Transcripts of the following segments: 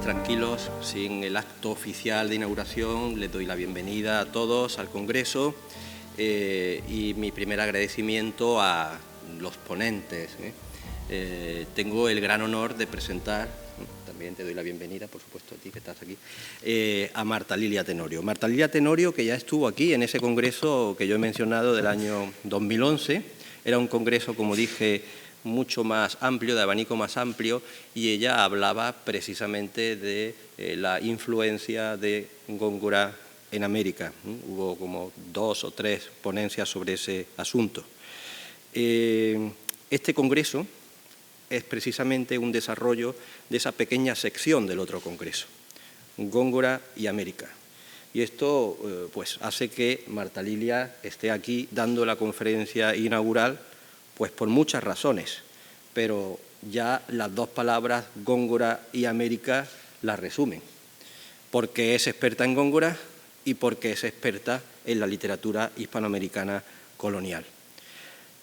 tranquilos, sin el acto oficial de inauguración, les doy la bienvenida a todos al Congreso y mi primer agradecimiento a los ponentes. Tengo el gran honor de presentar, también te doy la bienvenida, por supuesto a ti que estás aquí, a Marta Lilia Tenorio. Marta Lilia Tenorio, que ya estuvo aquí en ese congreso que yo he mencionado del año 2011, era un congreso, como dije, mucho más amplio, de abanico más amplio, y ella hablaba precisamente de la influencia de Góngora en América. Hubo como 2 o 3 ponencias sobre ese asunto. Este congreso es precisamente un desarrollo de esa pequeña sección del otro congreso, Góngora y América. Y esto pues hace que Marta Lilia esté aquí dando la conferencia inaugural pues por muchas razones, pero ya las 2 palabras Góngora y América las resumen, porque es experta en Góngora y porque es experta en la literatura hispanoamericana colonial.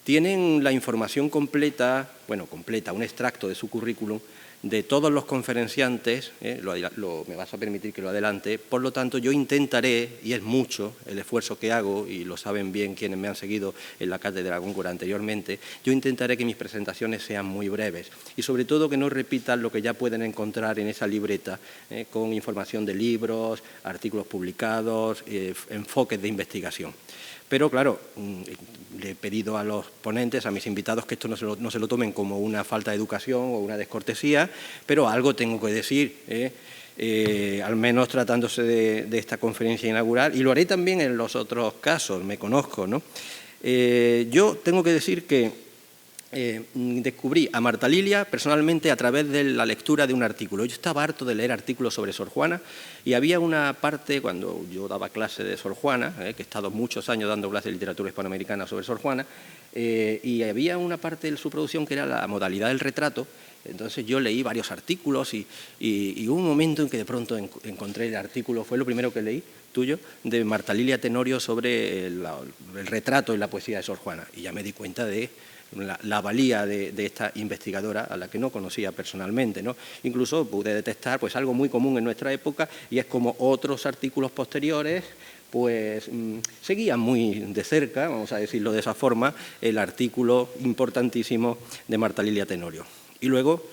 Tienen la información completa, bueno, completa, un extracto de su currículum, de todos los conferenciantes, me vas a permitir que lo adelante, por lo tanto yo intentaré, y es mucho el esfuerzo que hago, y lo saben bien quienes me han seguido en la cátedra Góngora anteriormente, yo intentaré que mis presentaciones sean muy breves y sobre todo que no repitan lo que ya pueden encontrar en esa libreta, con información de libros, artículos publicados, enfoques de investigación. Pero, claro, le he pedido a los ponentes, a mis invitados, que esto no se lo tomen como una falta de educación o una descortesía, pero algo tengo que decir, al menos tratándose de esta conferencia inaugural, y lo haré también en los otros casos, me conozco, ¿no? Yo tengo que decir que descubrí a Marta Lilia personalmente a través de la lectura de un artículo. Yo estaba harto de leer artículos sobre Sor Juana y había una parte, cuando yo daba clase de Sor Juana, que he estado muchos años dando clases de literatura hispanoamericana sobre Sor Juana, y había una parte de su producción que era la modalidad del retrato. Entonces yo leí varios artículos y hubo un momento en que de pronto encontré el artículo, fue lo primero que leí, tuyo, de Marta Lilia Tenorio sobre el retrato en la poesía de Sor Juana, y ya me di cuenta de la valía de esta investigadora, a la que no conocía personalmente, ¿no? Incluso pude detectar pues, algo muy común en nuestra época, y es como otros artículos posteriores pues seguían muy de cerca, vamos a decirlo de esa forma, el artículo importantísimo de Marta Lilia Tenorio. Y luego,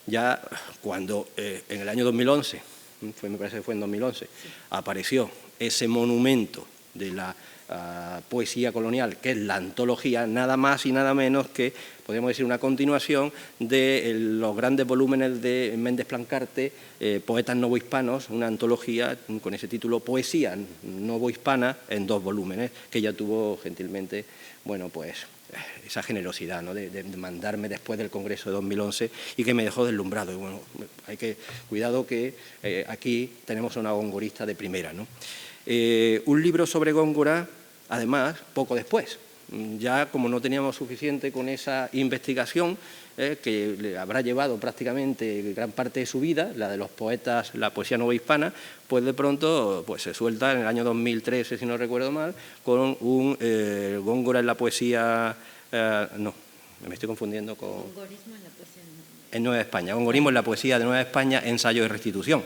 ya cuando en el año 2011, me parece que fue en 2011, sí, apareció ese monumento de la poesía colonial, que es la antología, nada más y nada menos que, podríamos decir, una continuación de los grandes volúmenes de Méndez Plancarte, Poetas Novohispanos, una antología con ese título, Poesía Novohispana, en 2 volúmenes, que ella tuvo gentilmente, bueno, pues esa generosidad, ¿no?, de mandarme después del Congreso de 2011 y que me dejó deslumbrado. Y bueno, cuidado que aquí tenemos una gongorista de primera, ¿no? Un libro sobre Góngora, además, poco después. Ya como no teníamos suficiente con esa investigación, que le habrá llevado prácticamente gran parte de su vida, la de los poetas, la poesía novohispana, pues de pronto pues se suelta en el año 2013, si no recuerdo mal, con un Góngora en la poesía... no, me estoy confundiendo con... Gongorismo en la poesía en Nueva España. Gongorismo en la poesía de Nueva España, ensayo de restitución.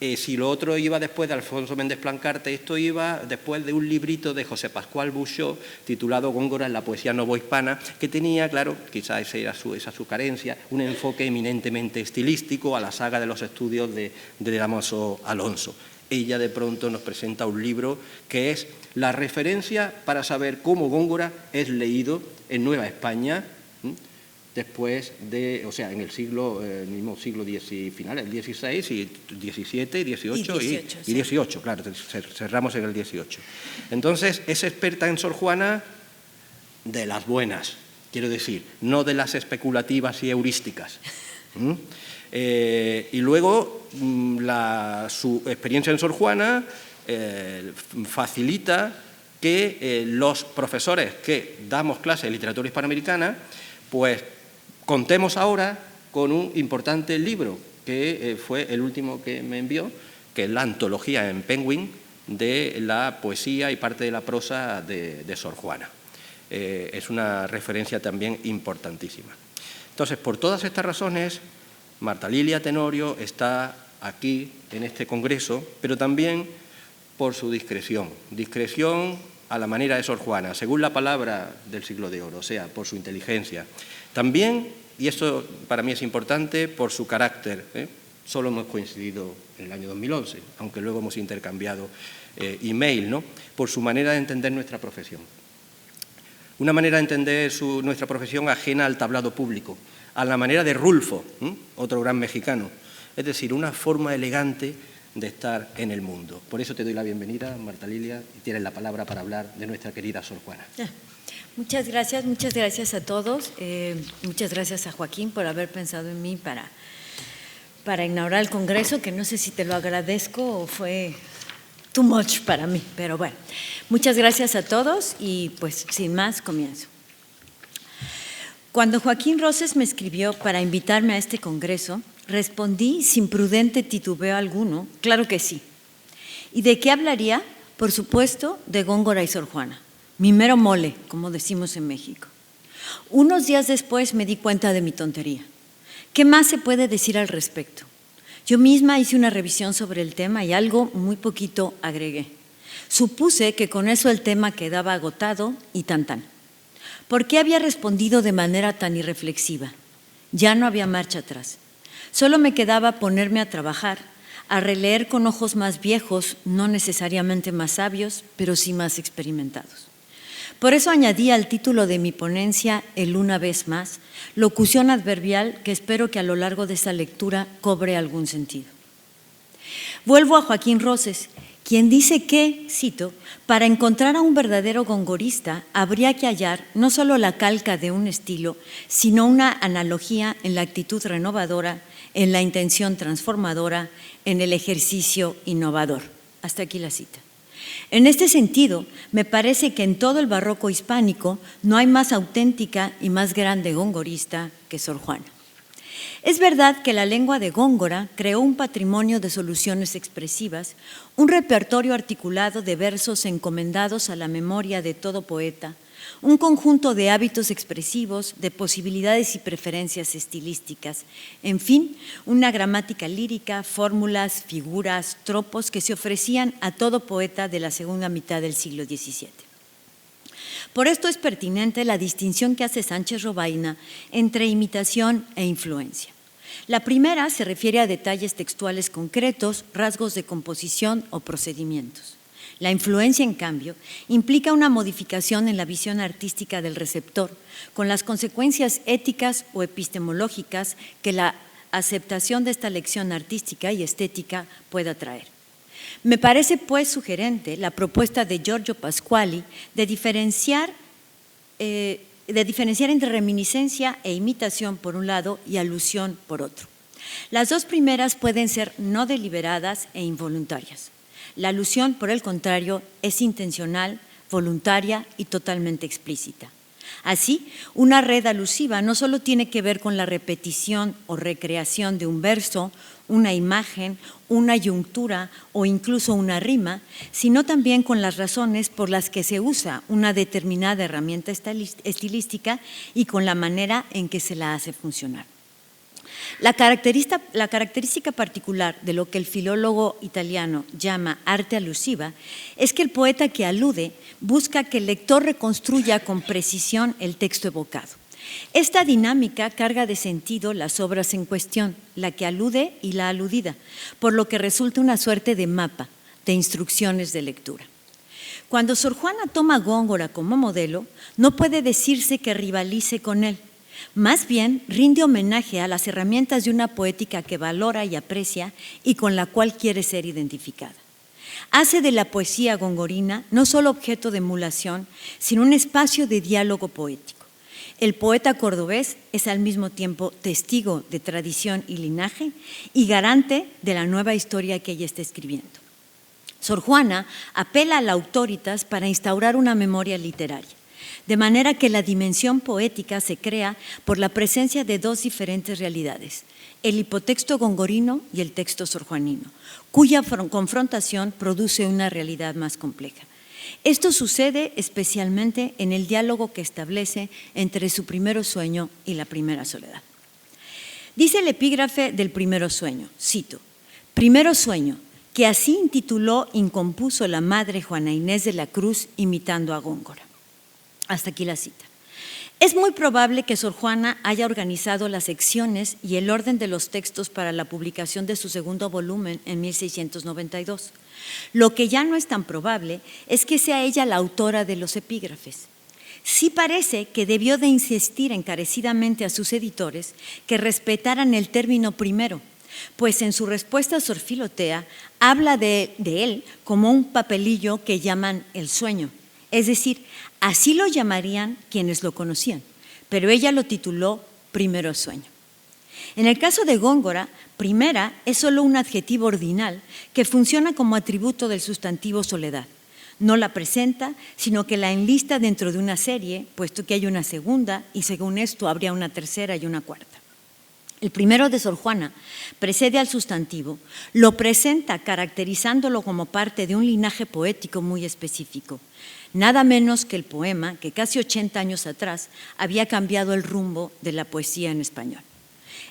Si lo otro iba después de Alfonso Méndez Plancarte, esto iba después de un librito de José Pascual Buxó titulado Góngora en la poesía novohispana, que tenía, claro, quizás esa su carencia, un enfoque eminentemente estilístico a la saga de los estudios de Dámaso Alonso. Ella de pronto nos presenta un libro que es la referencia para saber cómo Góngora es leído en Nueva España, después de, o sea, en el siglo, el mismo siglo final, el XVI y XVII, XVIII y XVIII, claro, cerramos en el XVIII. Entonces, es experta en Sor Juana de las buenas, quiero decir, no de las especulativas y heurísticas. Y luego, su experiencia en Sor Juana facilita que los profesores que damos clases de literatura hispanoamericana, pues contemos ahora con un importante libro, que fue el último que me envió, que es la antología en Penguin de la poesía y parte de la prosa de Sor Juana. Es una referencia también importantísima. Entonces, por todas estas razones, Marta Lilia Tenorio está aquí en este congreso, pero también por su discreción a la manera de Sor Juana, según la palabra del Siglo de Oro, o sea, por su inteligencia. También, y esto para mí es importante, por su carácter. Solo hemos coincidido en el año 2011, aunque luego hemos intercambiado email, ¿no? Por su manera de entender nuestra profesión. Una manera de entender nuestra profesión ajena al tablado público, a la manera de Rulfo, otro gran mexicano. Es decir, una forma elegante de estar en el mundo. Por eso te doy la bienvenida, Marta Lilia, y tienes la palabra para hablar de nuestra querida Sor Juana. Muchas gracias a todos. Muchas gracias a Joaquín por haber pensado en mí para inaugurar el Congreso, que no sé si te lo agradezco o fue too much para mí, pero bueno. Muchas gracias a todos y pues sin más comienzo. Cuando Joaquín Roses me escribió para invitarme a este Congreso, respondí sin prudente titubeo alguno, claro que sí. ¿Y de qué hablaría? Por supuesto, de Góngora y Sor Juana, mi mero mole, como decimos en México. Unos días después me di cuenta de mi tontería. ¿Qué más se puede decir al respecto? Yo misma hice una revisión sobre el tema y algo muy poquito agregué. Supuse que con eso el tema quedaba agotado y tan. ¿Por qué había respondido de manera tan irreflexiva? Ya no había marcha atrás. Solo me quedaba ponerme a trabajar, a releer con ojos más viejos, no necesariamente más sabios, pero sí más experimentados. Por eso añadí al título de mi ponencia, el una vez más, locución adverbial que espero que a lo largo de esta lectura cobre algún sentido. Vuelvo a Joaquín Roses, quien dice que, cito, para encontrar a un verdadero gongorista habría que hallar no solo la calca de un estilo, sino una analogía en la actitud renovadora, en la intención transformadora, en el ejercicio innovador. Hasta aquí la cita. En este sentido, me parece que en todo el barroco hispánico no hay más auténtica y más grande gongorista que Sor Juana. Es verdad que la lengua de Góngora creó un patrimonio de soluciones expresivas, un repertorio articulado de versos encomendados a la memoria de todo poeta, un conjunto de hábitos expresivos, de posibilidades y preferencias estilísticas, en fin, una gramática lírica, fórmulas, figuras, tropos que se ofrecían a todo poeta de la segunda mitad del siglo XVII. Por esto es pertinente la distinción que hace Sánchez Robaina entre imitación e influencia. La primera se refiere a detalles textuales concretos, rasgos de composición o procedimientos. La influencia, en cambio, implica una modificación en la visión artística del receptor, con las consecuencias éticas o epistemológicas que la aceptación de esta lección artística y estética pueda traer. Me parece, pues, sugerente la propuesta de Giorgio Pasquali de diferenciar entre reminiscencia e imitación por un lado y alusión por otro. Las dos primeras pueden ser no deliberadas e involuntarias. La alusión, por el contrario, es intencional, voluntaria y totalmente explícita. Así, una red alusiva no solo tiene que ver con la repetición o recreación de un verso, una imagen, una yuntura o incluso una rima, sino también con las razones por las que se usa una determinada herramienta estilística y con la manera en que se la hace funcionar. La característica particular de lo que el filólogo italiano llama arte alusiva es que el poeta que alude busca que el lector reconstruya con precisión el texto evocado. Esta dinámica carga de sentido las obras en cuestión, la que alude y la aludida, por lo que resulta una suerte de mapa, de instrucciones de lectura. Cuando Sor Juana toma a Góngora como modelo, no puede decirse que rivalice con él. Más bien, rinde homenaje a las herramientas de una poética que valora y aprecia y con la cual quiere ser identificada. Hace de la poesía gongorina no solo objeto de emulación, sino un espacio de diálogo poético. El poeta cordobés es al mismo tiempo testigo de tradición y linaje y garante de la nueva historia que ella está escribiendo. Sor Juana apela a la autoritas para instaurar una memoria literaria, de manera que la dimensión poética se crea por la presencia de dos diferentes realidades, el hipotexto gongorino y el texto sorjuanino, cuya confrontación produce una realidad más compleja. Esto sucede especialmente en el diálogo que establece entre su primero sueño y la primera soledad. Dice el epígrafe del primero sueño, cito, Primero sueño, que así intituló y compuso la madre Juana Inés de la Cruz imitando a Góngora. Hasta aquí la cita. Es muy probable que Sor Juana haya organizado las secciones y el orden de los textos para la publicación de su segundo volumen en 1692. Lo que ya no es tan probable es que sea ella la autora de los epígrafes. Sí parece que debió de insistir encarecidamente a sus editores que respetaran el término primero, pues en su respuesta a Sor Filotea habla de él como un papelillo que llaman el sueño. Es decir, así lo llamarían quienes lo conocían, pero ella lo tituló Primero Sueño. En el caso de Góngora, primera es solo un adjetivo ordinal que funciona como atributo del sustantivo soledad. No la presenta, sino que la enlista dentro de una serie, puesto que hay una segunda y según esto habría una tercera y una cuarta. El primero de Sor Juana precede al sustantivo, lo presenta caracterizándolo como parte de un linaje poético muy específico, nada menos que el poema que casi 80 años atrás había cambiado el rumbo de la poesía en español.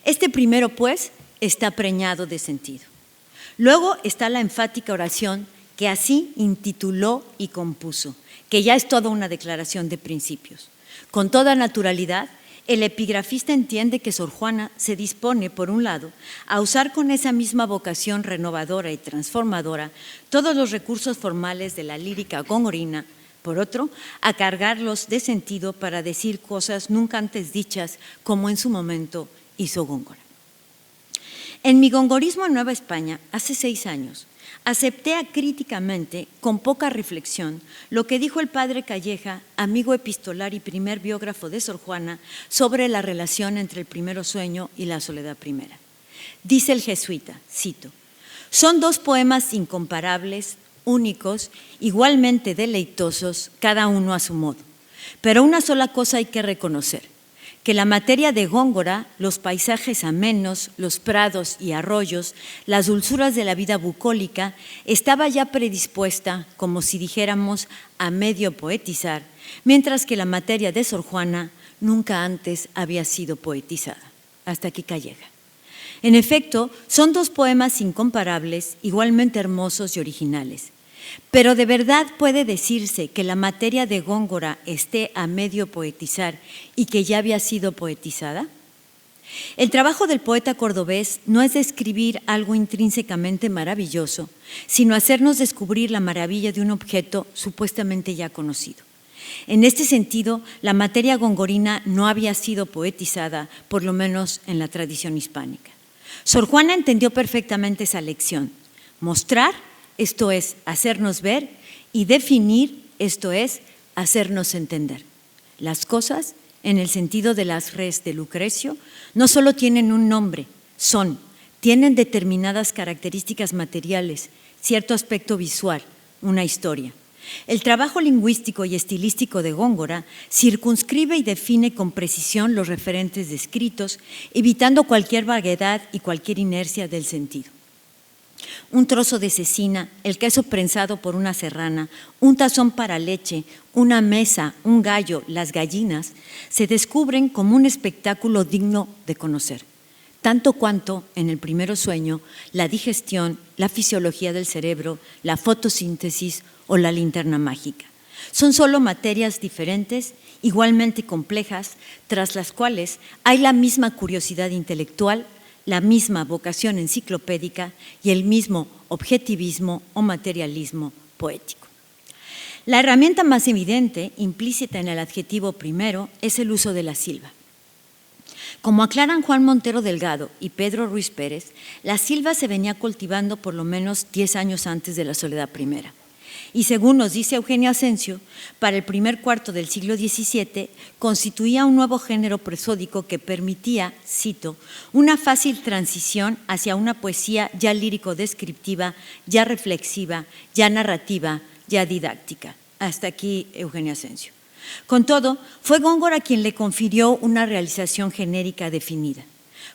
Este primero, pues, está preñado de sentido. Luego está la enfática oración que así intituló y compuso, que ya es toda una declaración de principios. Con toda naturalidad, el epigrafista entiende que Sor Juana se dispone, por un lado, a usar con esa misma vocación renovadora y transformadora todos los recursos formales de la lírica gongorina, por otro, a cargarlos de sentido para decir cosas nunca antes dichas, como en su momento hizo Góngora. En mi gongorismo en Nueva España, hace 6 años, acepté acríticamente, con poca reflexión, lo que dijo el padre Calleja, amigo epistolar y primer biógrafo de Sor Juana, sobre la relación entre el primero sueño y la soledad primera. Dice el jesuita, cito, «Son 2 poemas incomparables, únicos, igualmente deleitosos, cada uno a su modo. Pero una sola cosa hay que reconocer, que la materia de Góngora, los paisajes amenos, los prados y arroyos, las dulzuras de la vida bucólica, estaba ya predispuesta, como si dijéramos, a medio poetizar, mientras que la materia de Sor Juana nunca antes había sido poetizada». Hasta aquí Calleja. En efecto, son 2 poemas incomparables, igualmente hermosos y originales. Pero ¿de verdad puede decirse que la materia de Góngora esté a medio poetizar y que ya había sido poetizada? El trabajo del poeta cordobés no es describir algo intrínsecamente maravilloso, sino hacernos descubrir la maravilla de un objeto supuestamente ya conocido. En este sentido, la materia gongorina no había sido poetizada, por lo menos en la tradición hispánica. Sor Juana entendió perfectamente esa lección: mostrar, esto es, hacernos ver, y definir, esto es, hacernos entender. Las cosas, en el sentido de las res de Lucrecio, no solo tienen un nombre, tienen determinadas características materiales, cierto aspecto visual, una historia. El trabajo lingüístico y estilístico de Góngora circunscribe y define con precisión los referentes descritos, evitando cualquier vaguedad y cualquier inercia del sentido. Un trozo de cecina, el queso prensado por una serrana, un tazón para leche, una mesa, un gallo, las gallinas, se descubren como un espectáculo digno de conocer, tanto cuanto, en el primero sueño, la digestión, la fisiología del cerebro, la fotosíntesis o la linterna mágica. Son solo materias diferentes, igualmente complejas, tras las cuales hay la misma curiosidad intelectual, la misma vocación enciclopédica y el mismo objetivismo o materialismo poético. La herramienta más evidente, implícita en el adjetivo primero, es el uso de la silva. Como aclaran Juan Montero Delgado y Pedro Ruiz Pérez, la silva se venía cultivando por lo menos 10 años antes de la Soledad Primera. Y según nos dice Eugenio Asensio, para el primer cuarto del siglo XVII constituía un nuevo género prosódico que permitía, cito, una fácil transición hacia una poesía ya lírico-descriptiva, ya reflexiva, ya narrativa, ya didáctica. Hasta aquí Eugenio Asensio. Con todo, fue Góngora quien le confirió una realización genérica definida,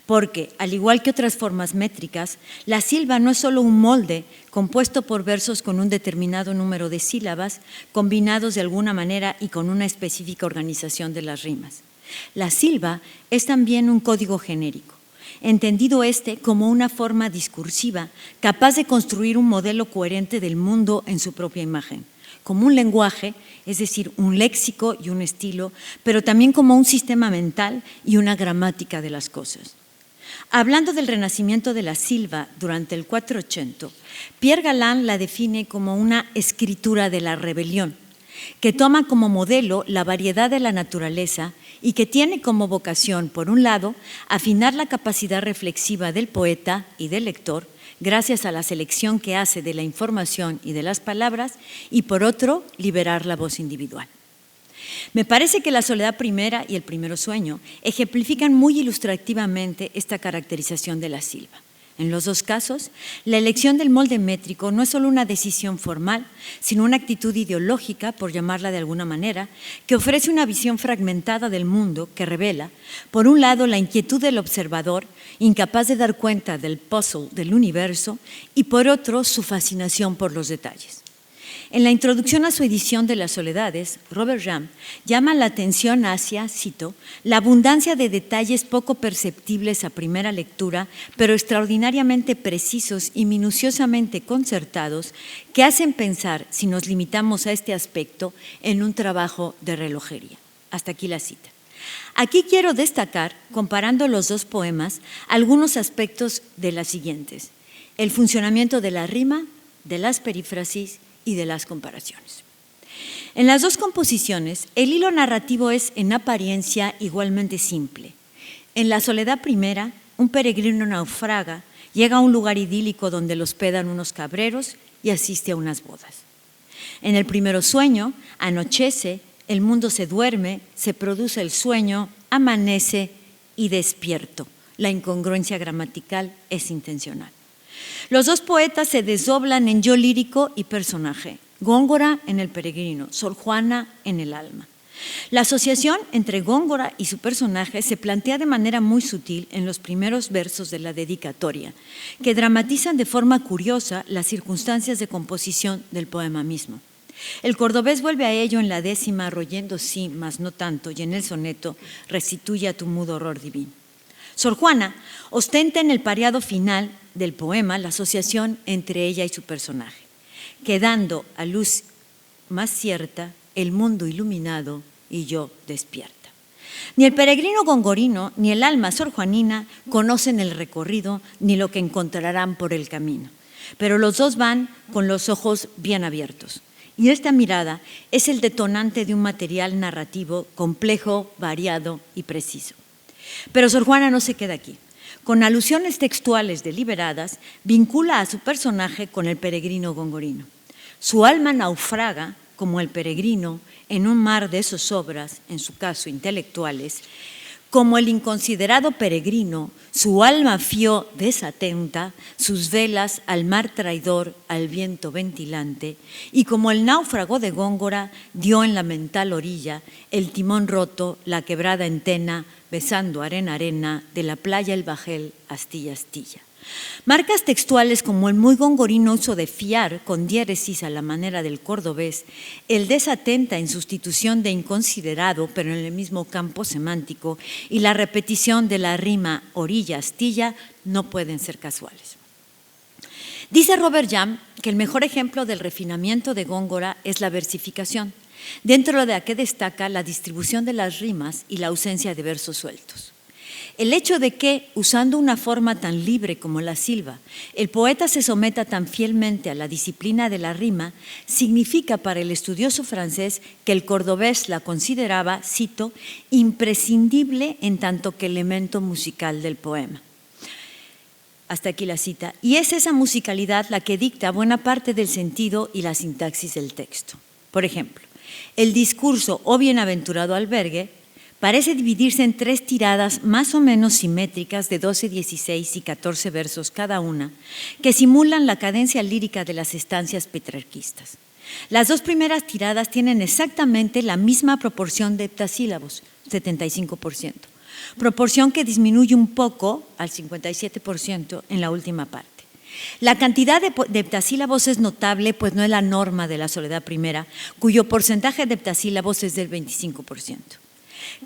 porque, al igual que otras formas métricas, la silva no es solo un molde compuesto por versos con un determinado número de sílabas, combinados de alguna manera y con una específica organización de las rimas. La silva es también un código genérico. entendido como una forma discursiva capaz de construir un modelo coherente del mundo en su propia imagen, como un lenguaje, es decir, un léxico y un estilo, pero también como un sistema mental y una gramática de las cosas. Hablando del renacimiento de la Silva durante el 480, Pierre Galland la define como una escritura de la rebelión, que toma como modelo la variedad de la naturaleza y que tiene como vocación, por un lado, afinar la capacidad reflexiva del poeta y del lector, gracias a la selección que hace de la información y de las palabras, y por otro, liberar la voz individual. Me parece que La soledad primera y El primero sueño ejemplifican muy ilustrativamente esta caracterización de la Silva. En los dos casos, la elección del molde métrico no es solo una decisión formal, sino una actitud ideológica, por llamarla de alguna manera, que ofrece una visión fragmentada del mundo que revela, por un lado, la inquietud del observador, incapaz de dar cuenta del puzzle del universo, y por otro, su fascinación por los detalles. En la introducción a su edición de Las soledades, Robert Jam llama la atención hacia, cito, la abundancia de detalles poco perceptibles a primera lectura, pero extraordinariamente precisos y minuciosamente concertados, que hacen pensar, si nos limitamos a este aspecto, en un trabajo de relojería. Hasta aquí la cita. Aquí quiero destacar, comparando los dos poemas, algunos aspectos de las siguientes: el funcionamiento de la rima, de las perífrasis y de las comparaciones. En las dos composiciones, el hilo narrativo es en apariencia igualmente simple. En La soledad primera, un peregrino naufraga, llega a un lugar idílico donde lo hospedan unos cabreros y asiste a unas bodas. En El primero sueño, anochece, el mundo se duerme, se produce el sueño, amanece y despierto. La incongruencia gramatical es intencional. Los dos poetas se desdoblan en yo lírico y personaje, Góngora en el peregrino, Sor Juana en el alma. La asociación entre Góngora y su personaje se plantea de manera muy sutil en los primeros versos de la dedicatoria, que dramatizan de forma curiosa las circunstancias de composición del poema mismo. El cordobés vuelve a ello en la 10ª, royendo sí, mas no tanto, y en el soneto restituye a tu mudo horror divino. Sor Juana ostenta en el pareado final del poema la asociación entre ella y su personaje, quedando a luz más cierta el mundo iluminado y yo despierta. Ni el peregrino gongorino ni el alma sorjuanina conocen el recorrido ni lo que encontrarán por el camino, pero los dos van con los ojos bien abiertos. Y esta mirada es el detonante de un material narrativo complejo, variado y preciso. Pero Sor Juana no se queda aquí. Con alusiones textuales deliberadas, vincula a su personaje con el peregrino gongorino. Su alma naufraga, como el peregrino, en un mar de zozobras, en su caso intelectuales. Como el inconsiderado peregrino, su alma fió desatenta, sus velas al mar traidor, al viento ventilante, y como el náufrago de Góngora dio en la mental orilla el timón roto, la quebrada entena, besando arena, arena, de la playa el bajel, astilla, astilla. Marcas textuales como el muy gongorino uso de fiar con diéresis a la manera del cordobés, el desatenta en sustitución de inconsiderado, pero en el mismo campo semántico, y la repetición de la rima orilla-astilla no pueden ser casuales. Dice Robert Jam que el mejor ejemplo del refinamiento de Góngora es la versificación, dentro de la que destaca la distribución de las rimas y la ausencia de versos sueltos. El hecho de que, usando una forma tan libre como la Silva, el poeta se someta tan fielmente a la disciplina de la rima, significa para el estudioso francés que el cordobés la consideraba, cito, imprescindible en tanto que elemento musical del poema. Hasta aquí la cita. Y es esa musicalidad la que dicta buena parte del sentido y la sintaxis del texto. Por ejemplo, el discurso o bienaventurado albergue parece dividirse en 3 tiradas más o menos simétricas de 12, 16 y 14 versos cada una, que simulan la cadencia lírica de las estancias petrarquistas. Las 2 primeras tiradas tienen exactamente la misma proporción de heptasílabos, 75%, proporción que disminuye un poco al 57% en la última parte. La cantidad de heptasílabos es notable, pues no es la norma de La soledad primera, cuyo porcentaje de heptasílabos es del 25%.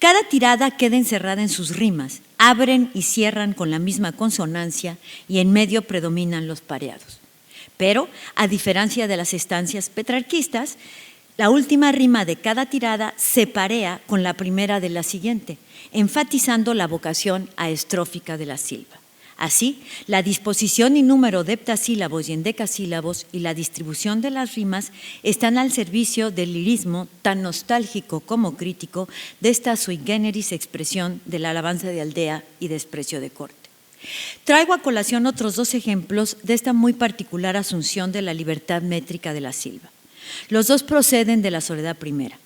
Cada tirada queda encerrada en sus rimas, abren y cierran con la misma consonancia y en medio predominan los pareados. Pero, a diferencia de las estancias petrarquistas, la última rima de cada tirada se parea con la primera de la siguiente, enfatizando la vocación aestrófica de la silva. Así, la disposición y número de heptasílabos y endecasílabos y la distribución de las rimas están al servicio del lirismo tan nostálgico como crítico de esta sui generis expresión de la alabanza de aldea y desprecio de corte. Traigo a colación otros dos ejemplos de esta muy particular asunción de la libertad métrica de la silva. Los dos proceden de la Soledad Primera.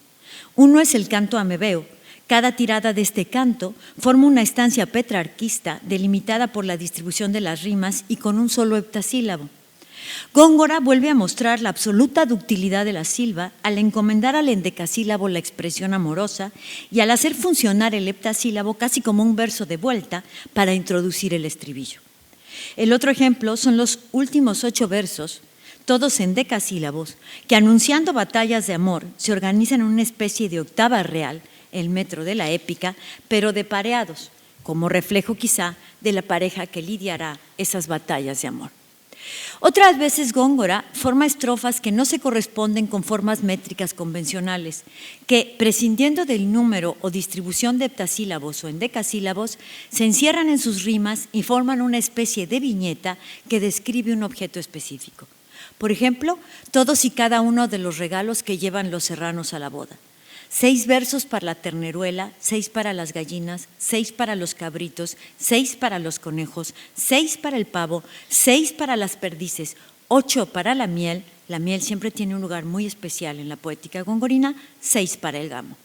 Uno es el canto amebeo. Cada tirada de este canto forma una estancia petrarquista delimitada por la distribución de las rimas y con un solo heptasílabo. Góngora vuelve a mostrar la absoluta ductilidad de la silva al encomendar al endecasílabo la expresión amorosa y al hacer funcionar el heptasílabo casi como un verso de vuelta para introducir el estribillo. El otro ejemplo son los últimos 8 versos, todos endecasílabos, que anunciando batallas de amor se organizan en una especie de octava real, el metro de la épica, pero de pareados, como reflejo quizá de la pareja que lidiará esas batallas de amor. Otras veces Góngora forma estrofas que no se corresponden con formas métricas convencionales, que, prescindiendo del número o distribución de heptasílabos o endecasílabos, se encierran en sus rimas y forman una especie de viñeta que describe un objeto específico. Por ejemplo, todos y cada uno de los regalos que llevan los serranos a la boda. 6 versos para la terneruela, 6 para las gallinas, 6 para los cabritos, 6 para los conejos, 6 para el pavo, 6 para las perdices, 8 para la miel siempre tiene un lugar muy especial en la poética gongorina, 6 para el gamo.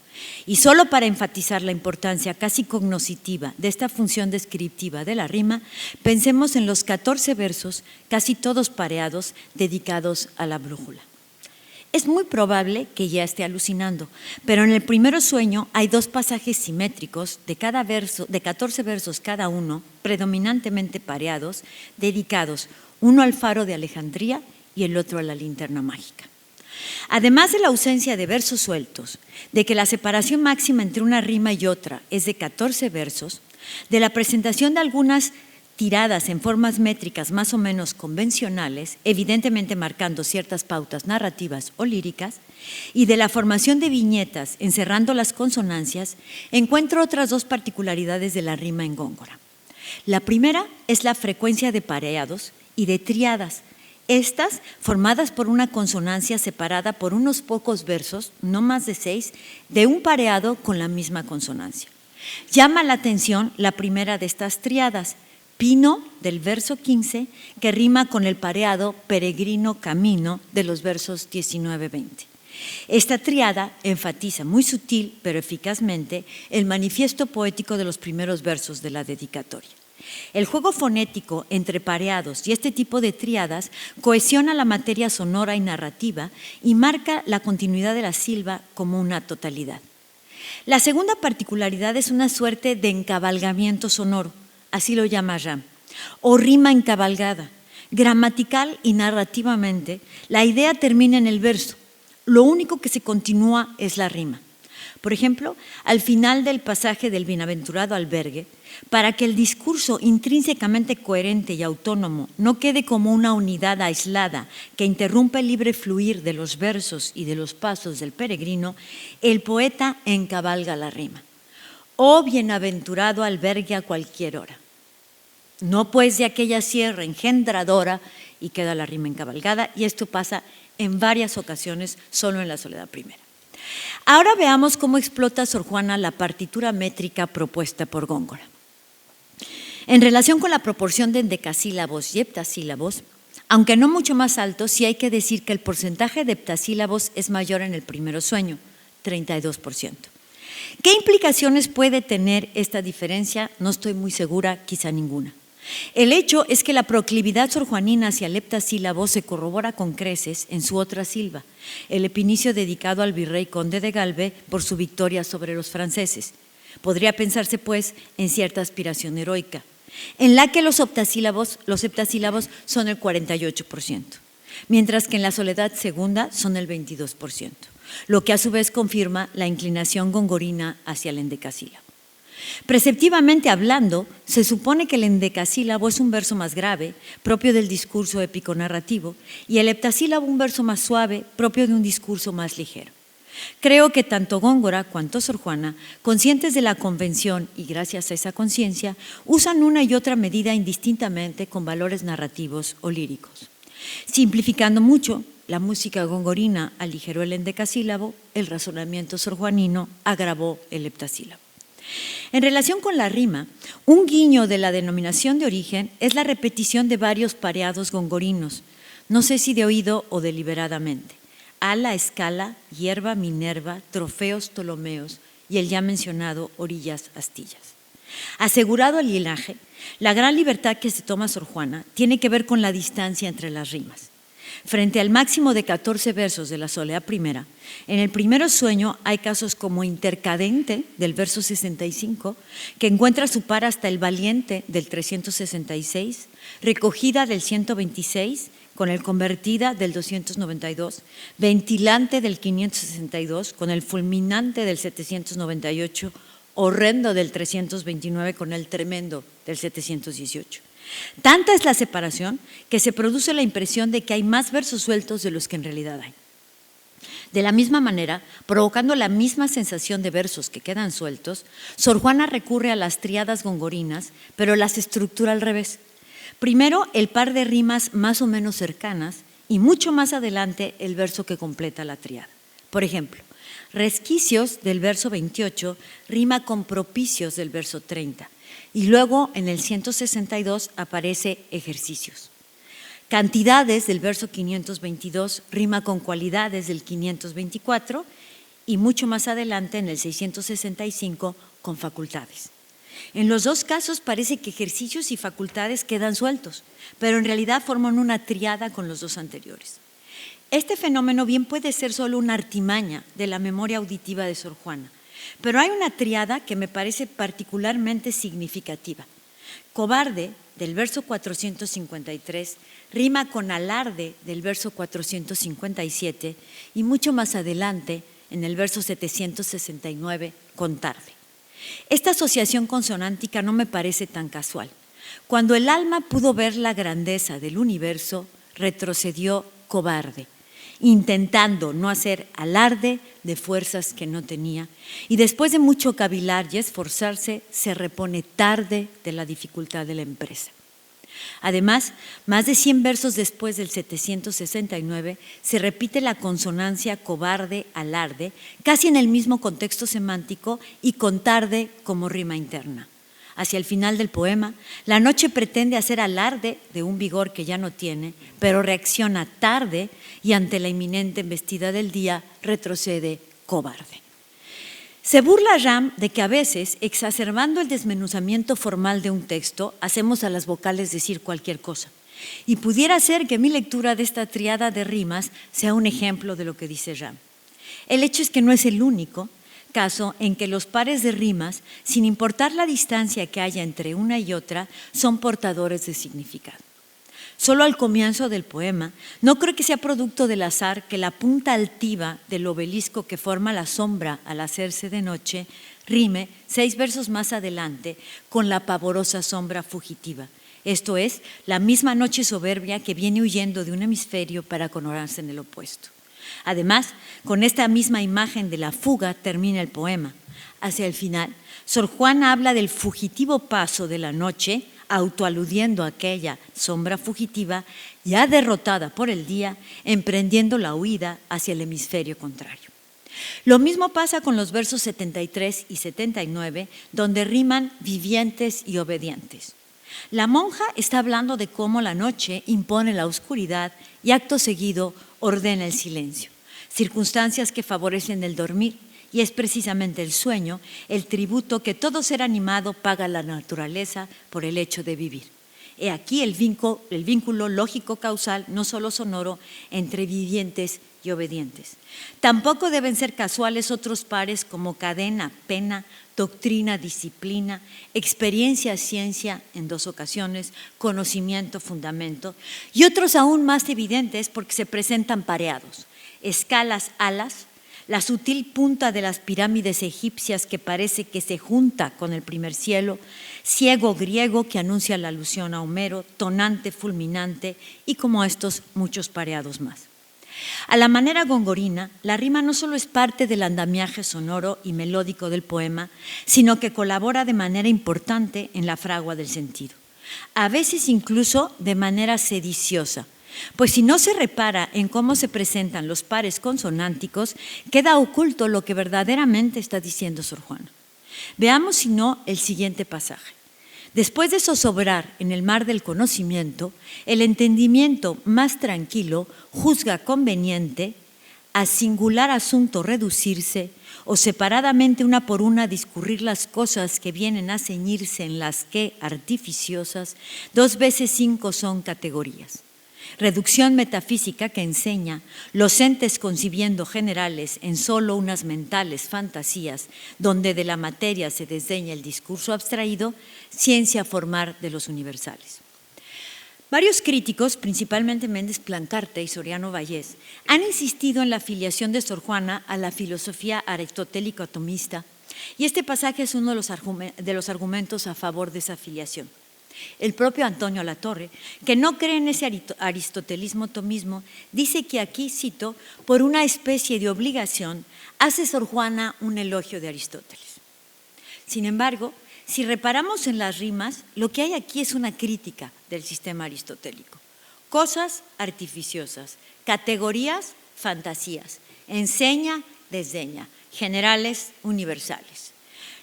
Y solo para enfatizar la importancia casi cognoscitiva de esta función descriptiva de la rima, pensemos en los 14 versos, casi todos pareados, dedicados a la brújula. Es muy probable que ya esté alucinando, pero en el primero sueño hay 2 pasajes simétricos de cada verso, de 14 versos cada uno, predominantemente pareados, dedicados, uno al faro de Alejandría y el otro a la linterna mágica. Además de la ausencia de versos sueltos, de que la separación máxima entre una rima y otra es de 14 versos, de la presentación de algunas tiradas en formas métricas más o menos convencionales, evidentemente marcando ciertas pautas narrativas o líricas, y de la formación de viñetas encerrando las consonancias, encuentro otras 2 particularidades de la rima en Góngora. La primera es la frecuencia de pareados y de triadas, estas formadas por una consonancia separada por unos pocos versos, no más de 6, de un pareado con la misma consonancia. Llama la atención la primera de estas triadas, Pino, del verso 15, que rima con el pareado peregrino camino de los versos 19-20. Esta triada enfatiza muy sutil pero eficazmente el manifiesto poético de los primeros versos de la dedicatoria. El juego fonético entre pareados y este tipo de triadas cohesiona la materia sonora y narrativa y marca la continuidad de la silva como una totalidad. La segunda particularidad es una suerte de encabalgamiento sonoro, así lo llama Ram, o rima encabalgada. Gramatical y narrativamente, la idea termina en el verso. Lo único que se continúa es la rima. Por ejemplo, al final del pasaje del bienaventurado albergue, para que el discurso intrínsecamente coherente y autónomo no quede como una unidad aislada que interrumpe el libre fluir de los versos y de los pasos del peregrino, el poeta encabalga la rima. Oh bienaventurado albergue a cualquier hora. No pues de aquella sierra engendradora, y queda la rima encabalgada, y esto pasa en varias ocasiones solo en la Soledad Primera. Ahora veamos cómo explota Sor Juana la partitura métrica propuesta por Góngora. En relación con la proporción de endecasílabos y heptasílabos, aunque no mucho más alto, sí hay que decir que el porcentaje de heptasílabos es mayor en el primero sueño, 32%. ¿Qué implicaciones puede tener esta diferencia? No estoy muy segura, quizá ninguna. El hecho es que la proclividad sorjuanina hacia el heptasílabo se corrobora con creces en su otra silva, el epinicio dedicado al virrey conde de Galve por su victoria sobre los franceses. Podría pensarse, pues, en cierta aspiración heroica, en la que los heptasílabos son el 48%, mientras que en la Soledad Segunda son el 22%. lo que a su vez confirma la inclinación gongorina hacia el endecasílabo. Preceptivamente hablando, se supone que el endecasílabo es un verso más grave, propio del discurso épico-narrativo, y el heptasílabo un verso más suave, propio de un discurso más ligero. Creo que tanto Góngora cuanto Sor Juana, conscientes de la convención y gracias a esa conciencia, usan una y otra medida indistintamente con valores narrativos o líricos. Simplificando mucho, la música gongorina aligeró el endecasílabo, el razonamiento sorjuanino agravó el heptasílabo. En relación con la rima, un guiño de la denominación de origen es la repetición de varios pareados gongorinos, no sé si de oído o deliberadamente: ala, escala, hierba, minerva, trofeos, ptolomeos y el ya mencionado orillas, astillas. Asegurado el linaje, la gran libertad que se toma Sor Juana tiene que ver con la distancia entre las rimas. Frente al máximo de 14 versos de la Soleá primera, en el primero sueño hay casos como intercadente del verso 65, que encuentra su par hasta el valiente del 366, recogida del 126, con el convertida del 292, ventilante del 562, con el fulminante del 798, horrendo del 329 con el tremendo del 718. Tanta es la separación que se produce la impresión de que hay más versos sueltos de los que en realidad hay. De la misma manera, provocando la misma sensación de versos que quedan sueltos, Sor Juana recurre a las tríadas gongorinas, pero las estructura al revés. Primero, el par de rimas más o menos cercanas y mucho más adelante el verso que completa la tríada. Por ejemplo, resquicios del verso 28 rima con propicios del verso 30 y luego en el 162 aparece ejercicios. Cantidades del verso 522 rima con cualidades del 524 y mucho más adelante en el 665 con facultades. En los dos casos parece que ejercicios y facultades quedan sueltos, pero en realidad forman una tríada con los dos anteriores. Este fenómeno bien puede ser solo una artimaña de la memoria auditiva de Sor Juana, pero hay una tríada que me parece particularmente significativa. Cobarde, del verso 453, rima con alarde del verso 457 y mucho más adelante, en el verso 769, con tarde. Esta asociación consonántica no me parece tan casual. Cuando el alma pudo ver la grandeza del universo, retrocedió cobarde, intentando no hacer alarde de fuerzas que no tenía, y después de mucho cavilar y esforzarse, se repone tarde de la dificultad de la empresa. Además, más de 100 versos después del 769, se repite la consonancia cobarde-alarde, casi en el mismo contexto semántico y con tarde como rima interna. Hacia el final del poema, la noche pretende hacer alarde de un vigor que ya no tiene, pero reacciona tarde y ante la inminente embestida del día retrocede cobarde. Se burla Ram de que a veces, exacerbando el desmenuzamiento formal de un texto, hacemos a las vocales decir cualquier cosa. Y pudiera ser que mi lectura de esta tríada de rimas sea un ejemplo de lo que dice Ram. El hecho es que no es el único caso en que los pares de rimas, sin importar la distancia que haya entre una y otra, son portadores de significado. Solo al comienzo del poema, no creo que sea producto del azar que la punta altiva del obelisco que forma la sombra al hacerse de noche rime 6 versos más adelante con la pavorosa sombra fugitiva. Esto es, la misma noche soberbia que viene huyendo de un hemisferio para coronarse en el opuesto. Además, con esta misma imagen de la fuga termina el poema. Hacia el final, Sor Juana habla del fugitivo paso de la noche, autoaludiendo a aquella sombra fugitiva ya derrotada por el día, emprendiendo la huida hacia el hemisferio contrario. Lo mismo pasa con los versos 73 y 79, donde riman vivientes y obedientes. La monja está hablando de cómo la noche impone la oscuridad y acto seguido ordena el silencio, circunstancias que favorecen el dormir, y es precisamente el sueño el tributo que todo ser animado paga a la naturaleza por el hecho de vivir. He aquí el vínculo lógico-causal, no solo sonoro, entre vivientes y obedientes. Tampoco deben ser casuales otros pares como cadena, pena, doctrina, disciplina, experiencia, ciencia en 2 ocasiones, conocimiento, fundamento, y otros aún más evidentes porque se presentan pareados, escalas, alas, la sutil punta de las pirámides egipcias que parece que se junta con el primer cielo, ciego griego que anuncia la alusión a Homero, tonante, fulminante y como estos muchos pareados más. A la manera gongorina, la rima no solo es parte del andamiaje sonoro y melódico del poema, sino que colabora de manera importante en la fragua del sentido, a veces incluso de manera sediciosa, pues si no se repara en cómo se presentan los pares consonánticos, queda oculto lo que verdaderamente está diciendo Sor Juana. Veamos, si no, el siguiente pasaje. Después de zozobrar en el mar del conocimiento, el entendimiento más tranquilo juzga conveniente a singular asunto reducirse o separadamente una por una discurrir las cosas que vienen a ceñirse en las que, artificiosas, 2 veces 5 son categorías. Reducción metafísica que enseña los entes concibiendo generales en solo unas mentales fantasías, donde de la materia se desdeña el discurso abstraído, ciencia formar de los universales. Varios críticos, principalmente Méndez Plancarte y Soriano Vallés, han insistido en la afiliación de Sor Juana a la filosofía aristotélico-atomista, y este pasaje es uno de los argumentos a favor de esa afiliación. El propio Antonio Latorre, que no cree en ese aristotelismo-tomismo, dice que aquí, cito, por una especie de obligación, hace Sor Juana un elogio de Aristóteles. Sin embargo, si reparamos en las rimas, lo que hay aquí es una crítica del sistema aristotélico. Cosas artificiosas, categorías, fantasías, enseña, desdeña, generales, universales.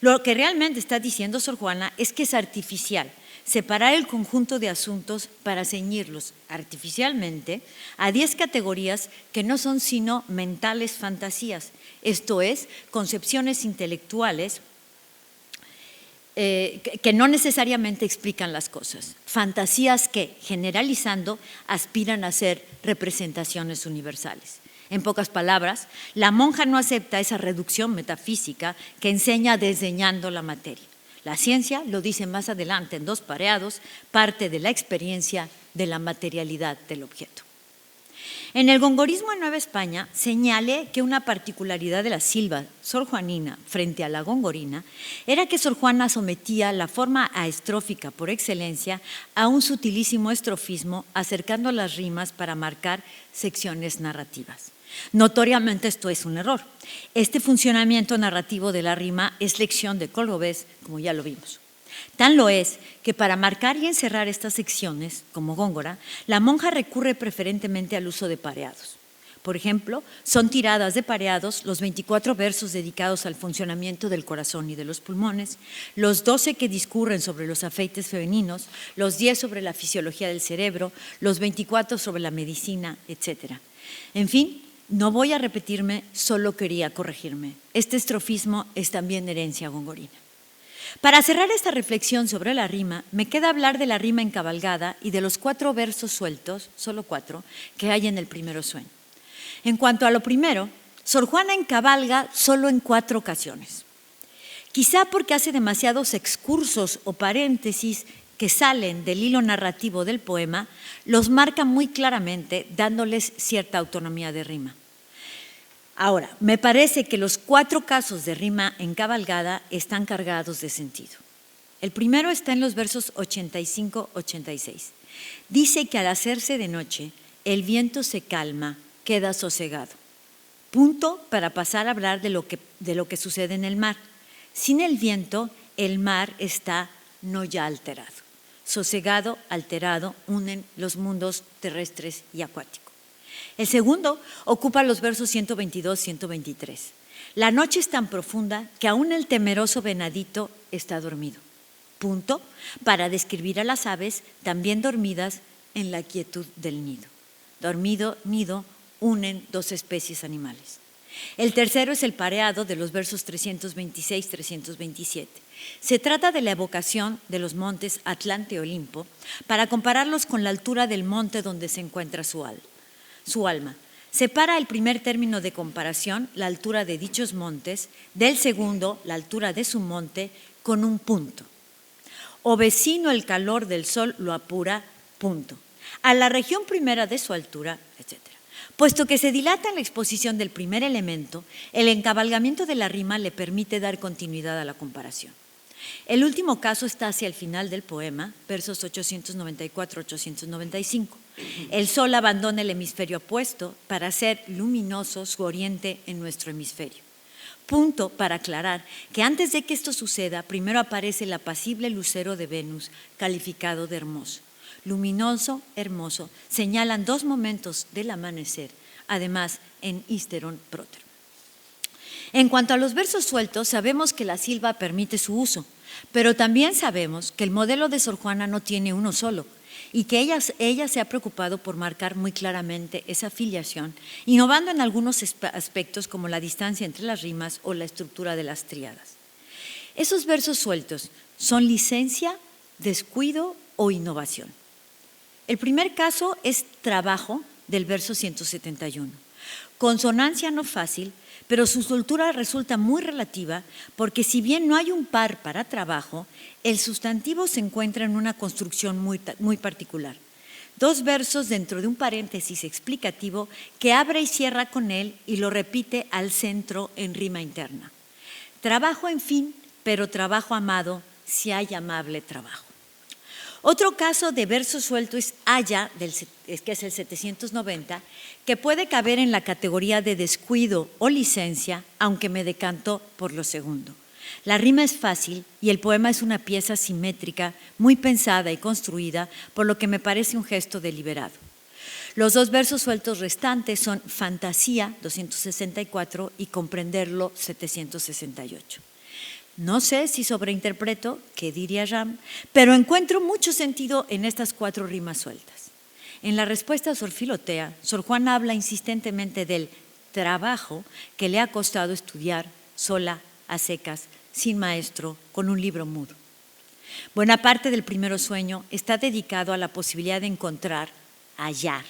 Lo que realmente está diciendo Sor Juana es que es artificial separar el conjunto de asuntos para ceñirlos artificialmente a 10 categorías que no son sino mentales fantasías, esto es, concepciones intelectuales que no necesariamente explican las cosas, fantasías que, generalizando, aspiran a ser representaciones universales. En pocas palabras, la monja no acepta esa reducción metafísica que enseña desdeñando la materia. La ciencia, lo dice más adelante en 2 pareados, parte de la experiencia de la materialidad del objeto. En el gongorismo en Nueva España señalé que una particularidad de la silva sorjuanina frente a la gongorina era que Sor Juana sometía la forma aestrófica por excelencia a un sutilísimo estrofismo, acercando las rimas para marcar secciones narrativas. Notoriamente esto es un error. Este funcionamiento narrativo de la rima es lección de Cordovés, como ya lo vimos. Tan lo es que para marcar y encerrar estas secciones, como Góngora, la monja recurre preferentemente al uso de pareados. Por ejemplo, son tiradas de pareados los 24 versos dedicados al funcionamiento del corazón y de los pulmones, los 12 que discurren sobre los afeites femeninos, los 10 sobre la fisiología del cerebro, los 24 sobre la medicina, etc. En fin, no voy a repetirme, solo quería corregirme. Este estrofismo es también herencia gongorina. Para cerrar esta reflexión sobre la rima, me queda hablar de la rima encabalgada y de los 4 versos sueltos, solo 4, que hay en el primero sueño. En cuanto a lo primero, Sor Juana encabalga solo en 4 ocasiones. Quizá porque hace demasiados excursos o paréntesis que salen del hilo narrativo del poema, los marca muy claramente, dándoles cierta autonomía de rima. Ahora, me parece que los 4 casos de rima encabalgada están cargados de sentido. El primero está en los versos 85-86. Dice que al hacerse de noche, el viento se calma, queda sosegado. Punto para pasar a hablar de lo que sucede en el mar. Sin el viento, el mar está no ya alterado. Sosegado, alterado, unen los mundos terrestres y acuáticos. El segundo ocupa los versos 122-123. La noche es tan profunda que aún el temeroso venadito está dormido. Punto para describir a las aves también dormidas en la quietud del nido. Dormido, nido, unen 2 especies animales. El tercero es el pareado de los versos 326-327. Se trata de la evocación de los montes Atlante y Olimpo para compararlos con la altura del monte donde se encuentra su alma. Separa el primer término de comparación, la altura de dichos montes, del segundo, la altura de su monte, con un punto. O vecino el calor del sol lo apura, punto. A la región primera de su altura, etc. Puesto que se dilata en la exposición del primer elemento, el encabalgamiento de la rima le permite dar continuidad a la comparación. El último caso está hacia el final del poema, versos 894-895. El sol abandona el hemisferio opuesto para hacer luminoso su oriente en nuestro hemisferio. Punto para aclarar que antes de que esto suceda, primero aparece el apacible lucero de Venus, calificado de hermoso. Luminoso, hermoso, señalan dos momentos del amanecer, además en Histeron Próter. En cuanto a los versos sueltos, sabemos que la silva permite su uso, pero también sabemos que el modelo de Sor Juana no tiene uno solo y que ella se ha preocupado por marcar muy claramente esa filiación, innovando en algunos aspectos como la distancia entre las rimas o la estructura de las tríadas. Esos versos sueltos son licencia, descuido o innovación. El primer caso es trabajo del verso 171. Consonancia no fácil, pero su soltura resulta muy relativa porque si bien no hay un par para trabajo, el sustantivo se encuentra en una construcción muy particular. Dos versos dentro de un paréntesis explicativo que abre y cierra con él y lo repite al centro en rima interna. Trabajo, en fin, pero trabajo amado, si hay amable trabajo. Otro caso de verso suelto es haya, que es el 790, que puede caber en la categoría de descuido o licencia, aunque me decanto por lo segundo. La rima es fácil y el poema es una pieza simétrica, muy pensada y construida, por lo que me parece un gesto deliberado. Los dos versos sueltos restantes son fantasía, 264, y comprenderlo, 768. No sé si sobreinterpreto, qué diría Ram, pero encuentro mucho sentido en estas cuatro rimas sueltas. En la respuesta a Sor Filotea, Sor Juana habla insistentemente del trabajo que le ha costado estudiar sola, a secas, sin maestro, con un libro mudo. Buena parte del primer sueño está dedicado a la posibilidad de encontrar, hallar,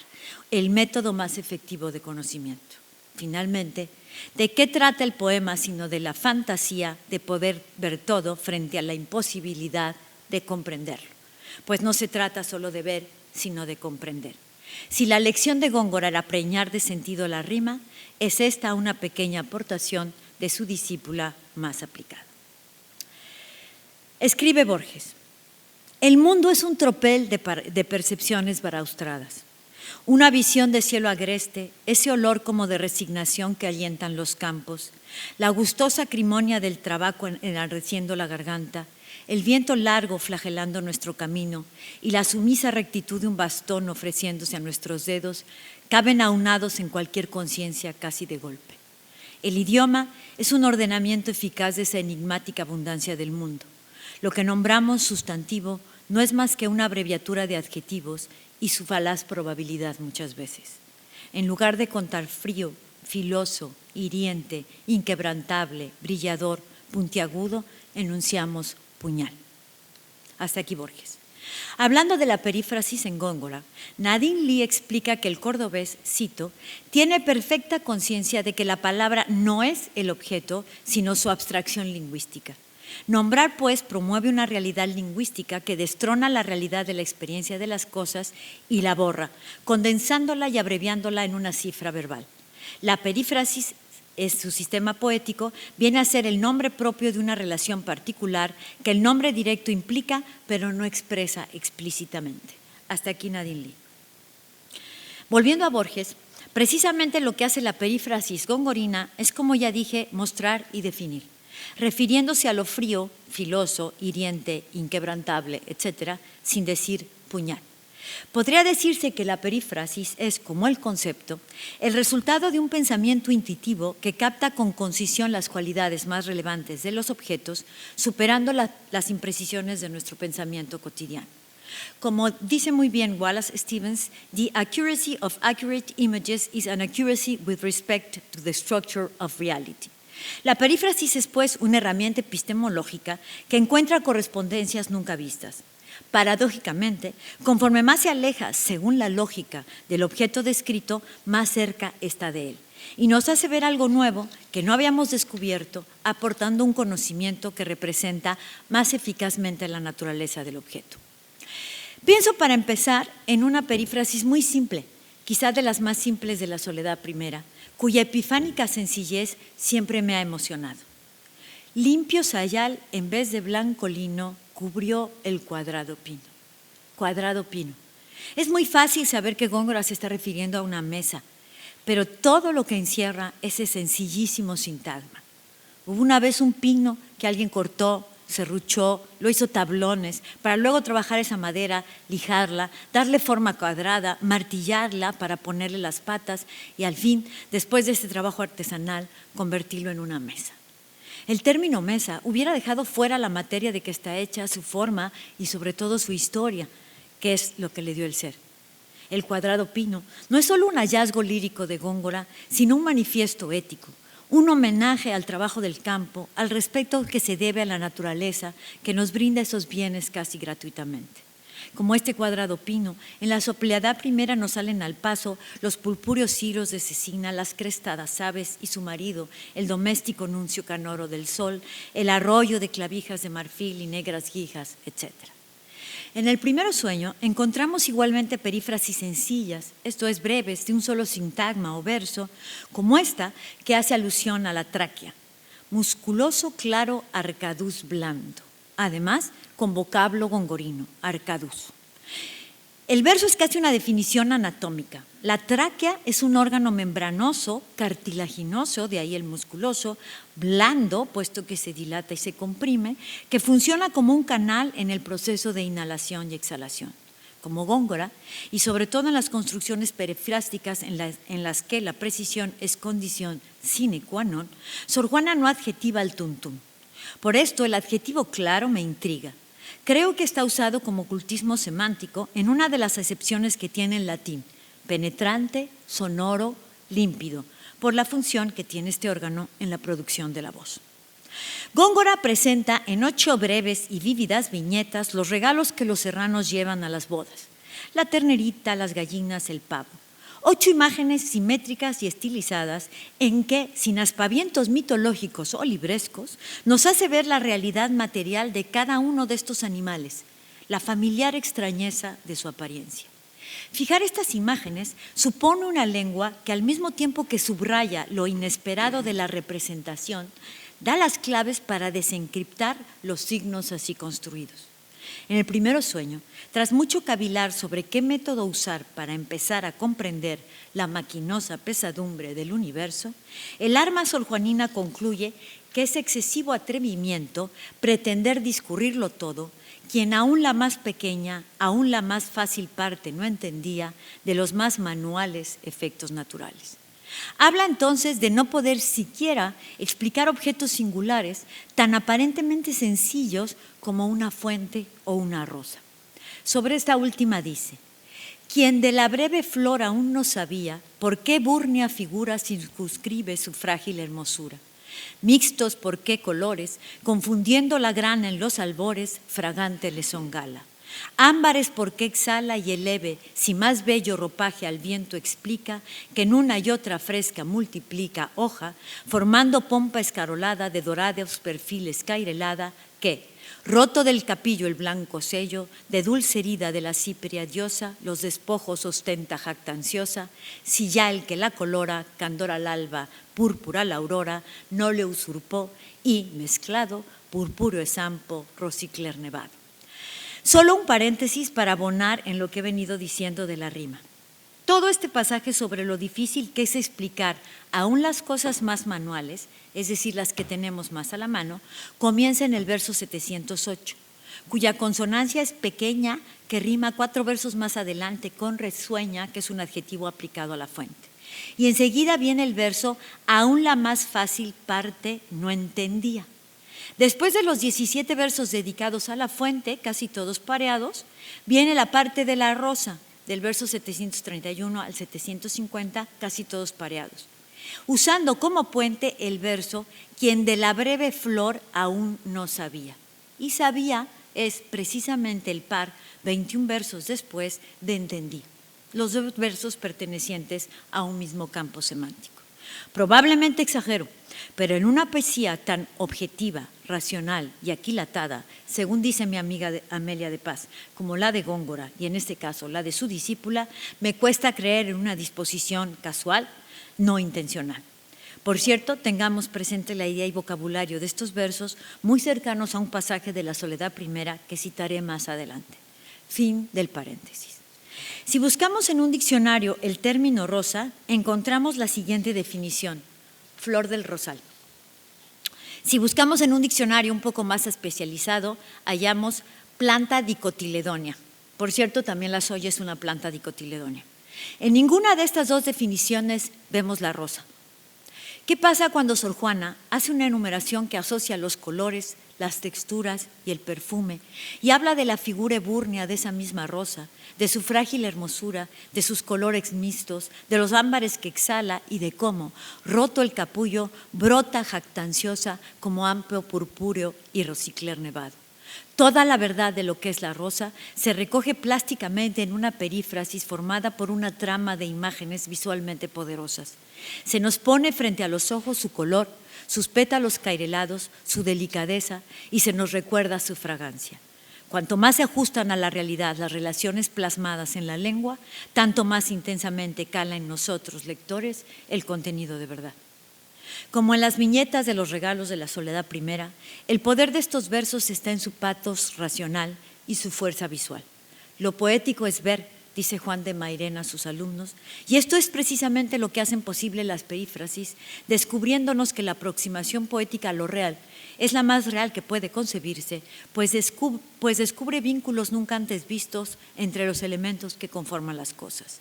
el método más efectivo de conocimiento. Finalmente, ¿de qué trata el poema sino de la fantasía de poder ver todo frente a la imposibilidad de comprenderlo? Pues no se trata solo de ver, sino de comprender. Si la lección de Góngora era preñar de sentido la rima, es esta una pequeña aportación de su discípula más aplicada. Escribe Borges: el mundo es un tropel de percepciones baraustradas. Una visión de cielo agreste, ese olor como de resignación que alientan los campos, la gustosa acrimonia del tabaco enardeciendo la garganta, el viento largo flagelando nuestro camino y la sumisa rectitud de un bastón ofreciéndose a nuestros dedos, caben aunados en cualquier conciencia casi de golpe. El idioma es un ordenamiento eficaz de esa enigmática abundancia del mundo. Lo que nombramos sustantivo no es más que una abreviatura de adjetivos y su falaz probabilidad muchas veces. En lugar de contar frío, filoso, hiriente, inquebrantable, brillador, puntiagudo, enunciamos puñal. Hasta aquí Borges. Hablando de la perífrasis en Góngora, Nadine Lee explica que el cordobés, cito, tiene perfecta conciencia de que la palabra no es el objeto, sino su abstracción lingüística. Nombrar, pues, promueve una realidad lingüística que destrona la realidad de la experiencia de las cosas y la borra, condensándola y abreviándola en una cifra verbal. La perífrasis, es su sistema poético, viene a ser el nombre propio de una relación particular que el nombre directo implica, pero no expresa explícitamente. Hasta aquí Nadine Lee. Volviendo a Borges, precisamente lo que hace la perífrasis gongorina es, como ya dije, mostrar y definir. Refiriéndose a lo frío, filoso, hiriente, inquebrantable, etc., sin decir puñal. Podría decirse que la perífrasis es, como el concepto, el resultado de un pensamiento intuitivo que capta con concisión las cualidades más relevantes de los objetos, superando las imprecisiones de nuestro pensamiento cotidiano. Como dice muy bien Wallace Stevens, the accuracy of accurate images is an accuracy with respect to the structure of reality. La perífrasis es, pues, una herramienta epistemológica que encuentra correspondencias nunca vistas. Paradójicamente, conforme más se aleja, según la lógica, del objeto descrito, más cerca está de él. Y nos hace ver algo nuevo que no habíamos descubierto, aportando un conocimiento que representa más eficazmente la naturaleza del objeto. Pienso, para empezar, en una perífrasis muy simple, quizá de las más simples de la Soledad Primera, cuya epifánica sencillez siempre me ha emocionado. Limpio sayal en vez de blanco lino cubrió el cuadrado pino. Cuadrado pino. Es muy fácil saber que Góngora se está refiriendo a una mesa, pero todo lo que encierra ese sencillísimo sintagma. Hubo una vez un pino que alguien cortó, serruchó, lo hizo tablones, para luego trabajar esa madera, lijarla, darle forma cuadrada, martillarla para ponerle las patas y al fin, después de este trabajo artesanal, convertirlo en una mesa. El término mesa hubiera dejado fuera la materia de que está hecha, su forma y sobre todo su historia, que es lo que le dio el ser. El cuadrado pino no es solo un hallazgo lírico de Góngora, sino un manifiesto ético, un homenaje al trabajo del campo, al respeto que se debe a la naturaleza que nos brinda esos bienes casi gratuitamente. Como este cuadrado pino, en la Soledad Primera nos salen al paso los purpúreos ciros de cecina, las crestadas aves y su marido, el doméstico nuncio canoro del sol, el arroyo de clavijas de marfil y negras guijas, etc. En el primer sueño encontramos igualmente perífrasis sencillas, esto es breves, de un solo sintagma o verso, como esta que hace alusión a la tráquea. Musculoso, claro, arcaduz blando. Además, con vocablo gongorino, arcaduz. El verso es casi una definición anatómica. La tráquea es un órgano membranoso, cartilaginoso, de ahí el musculoso, blando, puesto que se dilata y se comprime, que funciona como un canal en el proceso de inhalación y exhalación. Como Góngora, y sobre todo en las construcciones perifrásticas en las que la precisión es condición sine qua non, Sor Juana no adjetiva el tuntum. Por esto el adjetivo claro me intriga. Creo que está usado como ocultismo semántico en una de las acepciones que tiene el latín, penetrante, sonoro, límpido, por la función que tiene este órgano en la producción de la voz. Góngora presenta en 8 breves y vívidas viñetas los regalos que los serranos llevan a las bodas: la ternerita, las gallinas, el pavo. 8 imágenes simétricas y estilizadas en que, sin aspavientos mitológicos o librescos, nos hace ver la realidad material de cada uno de estos animales, la familiar extrañeza de su apariencia. Fijar estas imágenes supone una lengua que, al mismo tiempo que subraya lo inesperado de la representación, da las claves para desencriptar los signos así construidos. En el primer sueño, tras mucho cavilar sobre qué método usar para empezar a comprender la maquinosa pesadumbre del universo, el alma sorjuanina concluye que es excesivo atrevimiento pretender discurrirlo todo, quien aún la más pequeña, aún la más fácil parte no entendía de los más manuales efectos naturales. Habla entonces de no poder siquiera explicar objetos singulares tan aparentemente sencillos como una fuente o una rosa. Sobre esta última dice: quien de la breve flor aún no sabía por qué búrnea figura circunscribe su frágil hermosura. Mixtos por qué colores, confundiendo la grana en los albores, fragante le son gala. Ámbares porque exhala y eleve, si más bello ropaje al viento explica, que en una y otra fresca multiplica hoja, formando pompa escarolada de dorados perfiles cairelada, que, roto del capillo el blanco sello, de dulce herida de la cipria diosa, los despojos ostenta jactanciosa, si ya el que la colora, candor al alba, púrpura la aurora, no le usurpó, y, mezclado, purpúreo esampo, rosicler nevado. Solo un paréntesis para abonar en lo que he venido diciendo de la rima. Todo este pasaje sobre lo difícil que es explicar aún las cosas más manuales, es decir, las que tenemos más a la mano, comienza en el verso 708, cuya consonancia es pequeña, que rima 4 versos más adelante con resueña, que es un adjetivo aplicado a la fuente. Y enseguida viene el verso, aún la más fácil parte no entendía. Después de los 17 versos dedicados a la fuente, casi todos pareados, viene la parte de la rosa, del verso 731 al 750, casi todos pareados, usando como puente el verso, quien de la breve flor aún no sabía. Y sabía es precisamente el par, 21 versos después, de entendí, los 2 versos pertenecientes a un mismo campo semántico. Probablemente exagero, pero en una poesía tan objetiva, racional y aquilatada, según dice mi amiga Amelia de Paz, como la de Góngora y en este caso la de su discípula, me cuesta creer en una disposición casual, no intencional. Por cierto, tengamos presente la idea y vocabulario de estos versos muy cercanos a un pasaje de la Soledad Primera que citaré más adelante. Fin del paréntesis. Si buscamos en un diccionario el término rosa, encontramos la siguiente definición: flor del rosal. Si buscamos en un diccionario un poco más especializado, hallamos planta dicotiledonia. Por cierto, también la soya es una planta dicotiledonia. En ninguna de estas dos definiciones vemos la rosa. ¿Qué pasa cuando Sor Juana hace una enumeración que asocia los colores, las texturas y el perfume y habla de la figura ebúrnea de esa misma rosa, de su frágil hermosura, de sus colores mixtos, de los ámbares que exhala y de cómo, roto el capullo, brota jactanciosa como amplio purpúreo y rosicler nevado? Toda la verdad de lo que es la rosa se recoge plásticamente en una perífrasis formada por una trama de imágenes visualmente poderosas. Se nos pone frente a los ojos su color, sus pétalos cairelados, su delicadeza y se nos recuerda su fragancia. Cuanto más se ajustan a la realidad las relaciones plasmadas en la lengua, tanto más intensamente cala en nosotros, lectores, el contenido de verdad. Como en las viñetas de los regalos de la Soledad Primera, el poder de estos versos está en su patos racional y su fuerza visual. Lo poético es ver, dice Juan de Mairena a sus alumnos, y esto es precisamente lo que hacen posible las perífrasis, descubriéndonos que la aproximación poética a lo real es la más real que puede concebirse, pues descubre vínculos nunca antes vistos entre los elementos que conforman las cosas.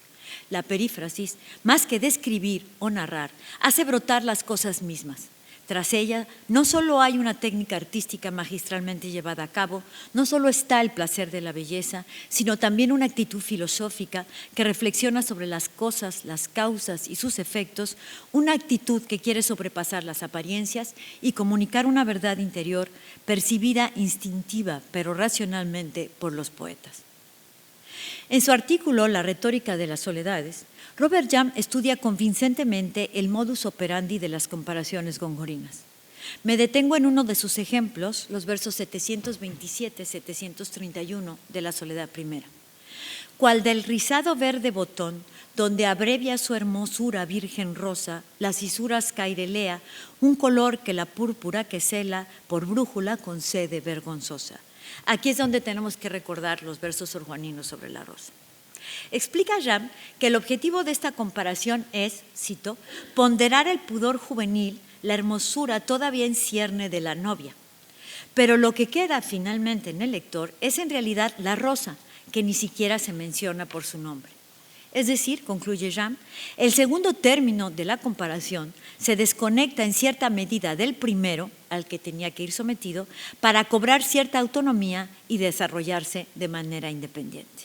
La perífrasis, más que describir o narrar, hace brotar las cosas mismas. Tras ella, no solo hay una técnica artística magistralmente llevada a cabo, no solo está el placer de la belleza, sino también una actitud filosófica que reflexiona sobre las cosas, las causas y sus efectos, una actitud que quiere sobrepasar las apariencias y comunicar una verdad interior percibida instintiva, pero racionalmente por los poetas. En su artículo La retórica de las soledades, Robert Jam estudia convincentemente el modus operandi de las comparaciones gongorinas. Me detengo en uno de sus ejemplos, los versos 727-731 de la Soledad Primera. Cual del rizado verde botón, donde abrevia su hermosura virgen rosa, las cisuras cairelea, un color que la púrpura que cela por brújula concede vergonzosa. Aquí es donde tenemos que recordar los versos sorjuaninos sobre la rosa. Explica Jam que el objetivo de esta comparación es, cito, ponderar el pudor juvenil, la hermosura todavía en cierne de la novia. Pero lo que queda finalmente en el lector es en realidad la rosa, que ni siquiera se menciona por su nombre. Es decir, concluye Jam, el segundo término de la comparación se desconecta en cierta medida del primero, al que tenía que ir sometido, para cobrar cierta autonomía y desarrollarse de manera independiente.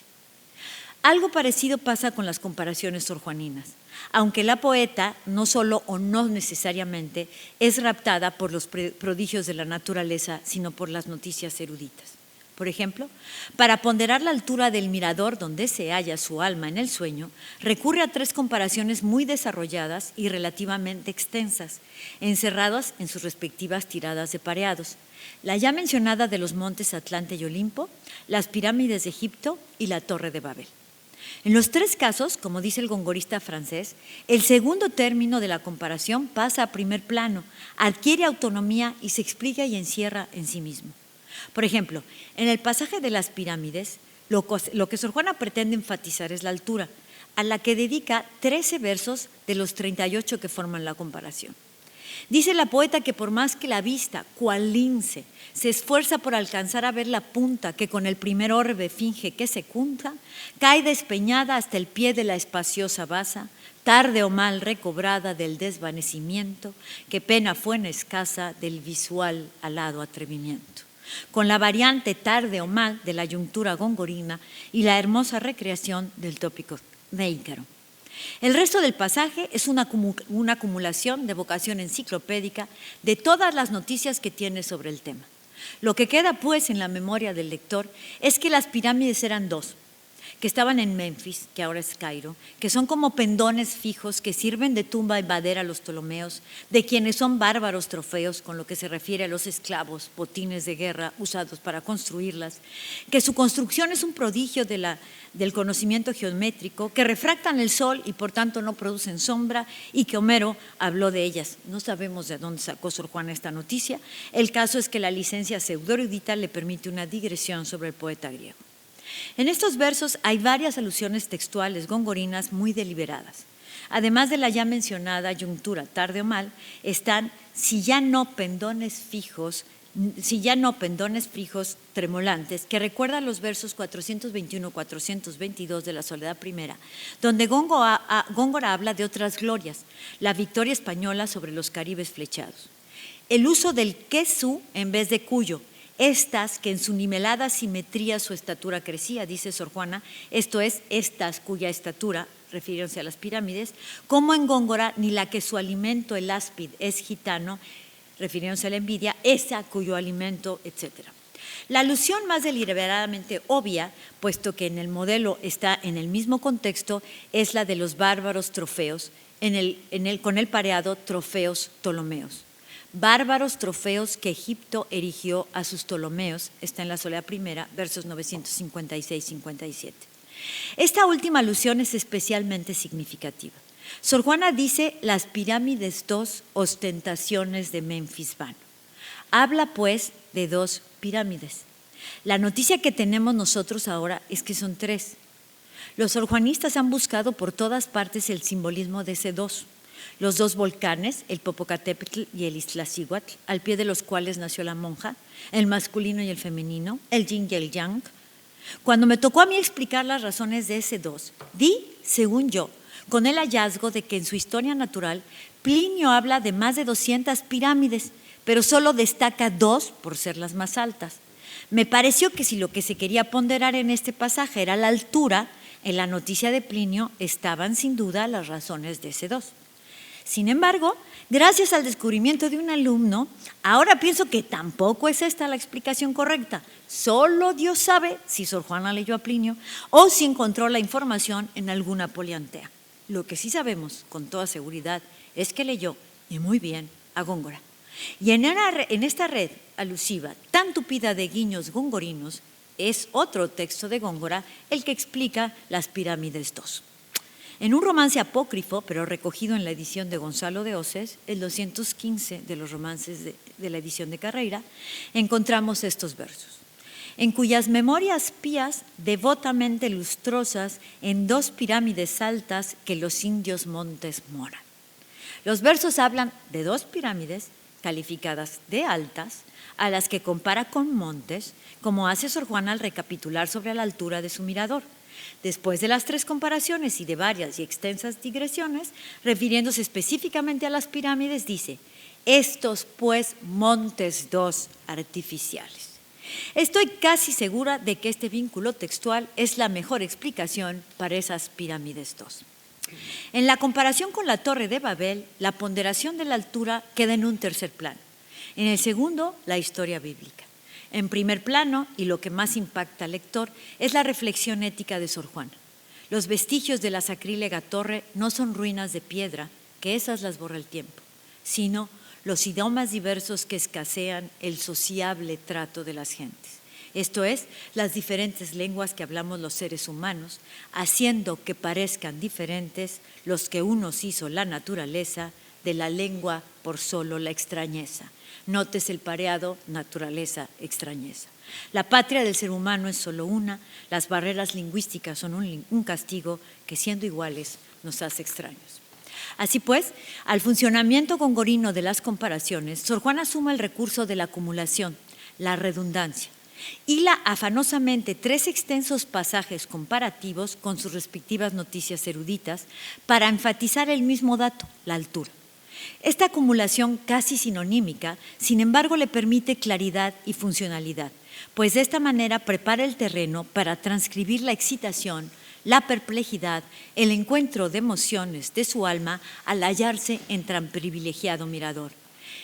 Algo parecido pasa con las comparaciones sorjuaninas, aunque la poeta no solo o no necesariamente es raptada por los prodigios de la naturaleza, sino por las noticias eruditas. Por ejemplo, para ponderar la altura del mirador donde se halla su alma en el sueño, recurre a tres comparaciones muy desarrolladas y relativamente extensas, encerradas en sus respectivas tiradas de pareados. La ya mencionada de los montes Atlante y Olimpo, las pirámides de Egipto y la Torre de Babel. En los tres casos, como dice el gongorista francés, el segundo término de la comparación pasa a primer plano, adquiere autonomía y se explica y encierra en sí mismo. Por ejemplo, en el pasaje de las pirámides, lo que Sor Juana pretende enfatizar es la altura, a la que dedica 13 versos de los 38 que forman la comparación. Dice la poeta que por más que la vista, cual lince, se esfuerza por alcanzar a ver la punta que con el primer orbe finge que se cunta, cae despeñada hasta el pie de la espaciosa basa, tarde o mal recobrada del desvanecimiento, que pena fue en escasa del visual alado atrevimiento. Con la variante tarde o mal de la yuntura gongorina y la hermosa recreación del tópico de Ícaro. El resto del pasaje es una acumulación de vocación enciclopédica de todas las noticias que tiene sobre el tema. Lo que queda pues en la memoria del lector es que las pirámides eran dos, que estaban en Memphis, que ahora es Cairo, que son como pendones fijos que sirven de tumba y madera a los Ptolomeos, de quienes son bárbaros trofeos, con lo que se refiere a los esclavos, botines de guerra usados para construirlas, que su construcción es un prodigio del conocimiento geométrico, que refractan el sol y por tanto no producen sombra, y que Homero habló de ellas. No sabemos de dónde sacó Sor Juana esta noticia. El caso es que la licencia pseudoerudita le permite una digresión sobre el poeta griego. En estos versos hay varias alusiones textuales gongorinas muy deliberadas. Además de la ya mencionada yuntura tarde o mal, están si ya no pendones fijos tremolantes, que recuerdan los versos 421-422 de la Soledad Primera, donde Góngora habla de otras glorias, la victoria española sobre los caribes flechados. El uso del quesu en vez de cuyo, estas que en su nivelada simetría su estatura crecía, dice Sor Juana, esto es, estas cuya estatura, refiriéndose a las pirámides, como en Góngora, ni la que su alimento, el áspid, es gitano, refiriéndose a la envidia, esa cuyo alimento, etc. La alusión más deliberadamente obvia, puesto que en el modelo está en el mismo contexto, es la de los bárbaros trofeos, con el pareado trofeos Ptolomeos. Bárbaros trofeos que Egipto erigió a sus Ptolomeos, está en la Soledad Primera, versos 956-57. Esta última alusión es especialmente significativa. Sor Juana dice las pirámides dos ostentaciones de Memphis van. Habla pues de dos pirámides. La noticia que tenemos nosotros ahora es que son tres. Los sorjuanistas han buscado por todas partes el simbolismo de ese dos. Los dos volcanes, el Popocatépetl y el Iztaccíhuatl, al pie de los cuales nació la monja, el masculino y el femenino, el yin y el yang. Cuando me tocó a mí explicar las razones de ese dos, di, según yo, con el hallazgo de que en su historia natural Plinio habla de más de 200 pirámides, pero solo destaca dos por ser las más altas. Me pareció que si lo que se quería ponderar en este pasaje era la altura, en la noticia de Plinio estaban sin duda las razones de ese dos. Sin embargo, gracias al descubrimiento de un alumno, ahora pienso que tampoco es esta la explicación correcta. Solo Dios sabe si Sor Juana leyó a Plinio o si encontró la información en alguna poliantea. Lo que sí sabemos con toda seguridad es que leyó, y muy bien, a Góngora. Y en esta red alusiva tan tupida de guiños gongorinos, es otro texto de Góngora el que explica las pirámides dos. En un romance apócrifo, pero recogido en la edición de Gonzalo de Hoces, el 215 de los romances de la edición de Carreira, encontramos estos versos. En cuyas memorias pías, devotamente lustrosas, en dos pirámides altas que los indios montes moran. Los versos hablan de dos pirámides calificadas de altas, a las que compara con montes, como hace Sor Juana al recapitular sobre la altura de su mirador. Después de las tres comparaciones y de varias y extensas digresiones, refiriéndose específicamente a las pirámides, dice: estos pues montes dos artificiales. Estoy casi segura de que este vínculo textual es la mejor explicación para esas pirámides dos. En la comparación con la Torre de Babel, la ponderación de la altura queda en un tercer plano. En el segundo, la historia bíblica. En primer plano, y lo que más impacta al lector, es la reflexión ética de Sor Juana. Los vestigios de la sacrílega torre no son ruinas de piedra, que esas las borra el tiempo, sino los idiomas diversos que escasean el sociable trato de las gentes. Esto es, las diferentes lenguas que hablamos los seres humanos, haciendo que parezcan diferentes los que unos hizo la naturaleza, de la lengua por solo la extrañeza. Notes el pareado naturaleza-extrañeza. La patria del ser humano es solo una, las barreras lingüísticas son un castigo que, siendo iguales, nos hace extraños. Así pues, al funcionamiento gongorino de las comparaciones, Sor Juana suma el recurso de la acumulación, la redundancia, hila afanosamente tres extensos pasajes comparativos con sus respectivas noticias eruditas para enfatizar el mismo dato, la altura. Esta acumulación casi sinonímica, sin embargo, le permite claridad y funcionalidad, pues de esta manera prepara el terreno para transcribir la excitación, la perplejidad, el encuentro de emociones de su alma al hallarse en tan privilegiado mirador,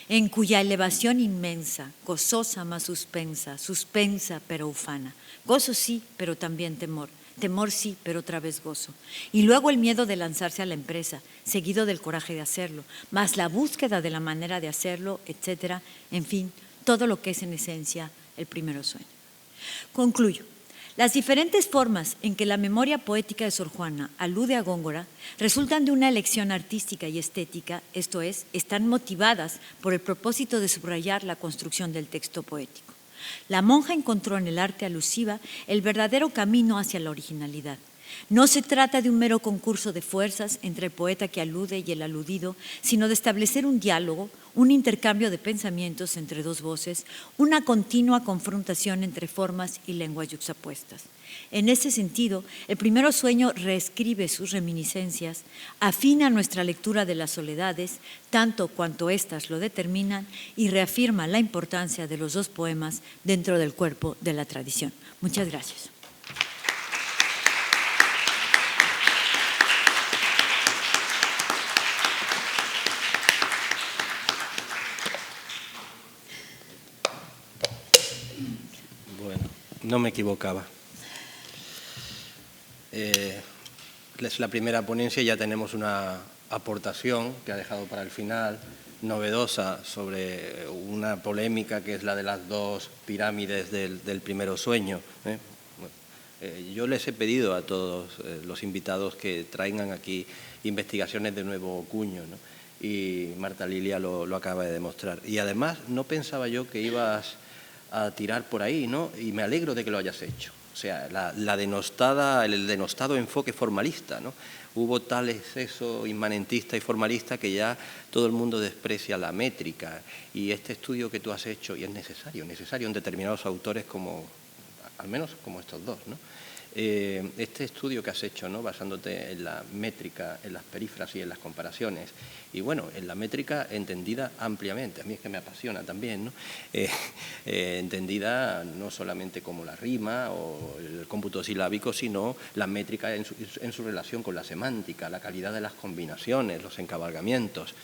en cuya elevación inmensa, gozosa mas suspensa, suspensa pero ufana, gozo sí, pero también temor, temor sí, pero otra vez gozo. Y luego el miedo de lanzarse a la empresa, seguido del coraje de hacerlo, más la búsqueda de la manera de hacerlo, etcétera. En fin, todo lo que es en esencia el primero sueño. Concluyo. Las diferentes formas en que la memoria poética de Sor Juana alude a Góngora resultan de una elección artística y estética, esto es, están motivadas por el propósito de subrayar la construcción del texto poético. La monja encontró en el arte alusiva el verdadero camino hacia la originalidad. No se trata de un mero concurso de fuerzas entre el poeta que alude y el aludido, sino de establecer un diálogo, un intercambio de pensamientos entre dos voces, una continua confrontación entre formas y lenguas yuxtapuestas. En ese sentido, el primero sueño reescribe sus reminiscencias, afina nuestra lectura de las soledades, tanto cuanto éstas lo determinan, y reafirma la importancia de los dos poemas dentro del cuerpo de la tradición. Muchas gracias. No me equivocaba. Es la primera ponencia y ya tenemos una aportación que ha dejado para el final, novedosa, sobre una polémica que es la de las dos pirámides del primero sueño. Yo les he pedido a todos los invitados que traigan aquí investigaciones de nuevo cuño, ¿no? Y Marta Lilia lo acaba de demostrar. Y además no pensaba yo que ibas a tirar por ahí, ¿no? Y me alegro de que lo hayas hecho. O sea, el denostado enfoque formalista, ¿no? Hubo tal exceso inmanentista y formalista que ya todo el mundo desprecia la métrica. Y este estudio que tú has hecho, y es necesario en determinados autores como, al menos como estos dos, ¿no? Este estudio que has hecho, ¿no? Basándote en la métrica, en las perífrasis y en las comparaciones, y bueno, en la métrica entendida ampliamente, a mí es que me apasiona también, ¿no? Entendida no solamente como la rima o el cómputo silábico, sino la métrica en su relación con la semántica, la calidad de las combinaciones, los encabalgamientos.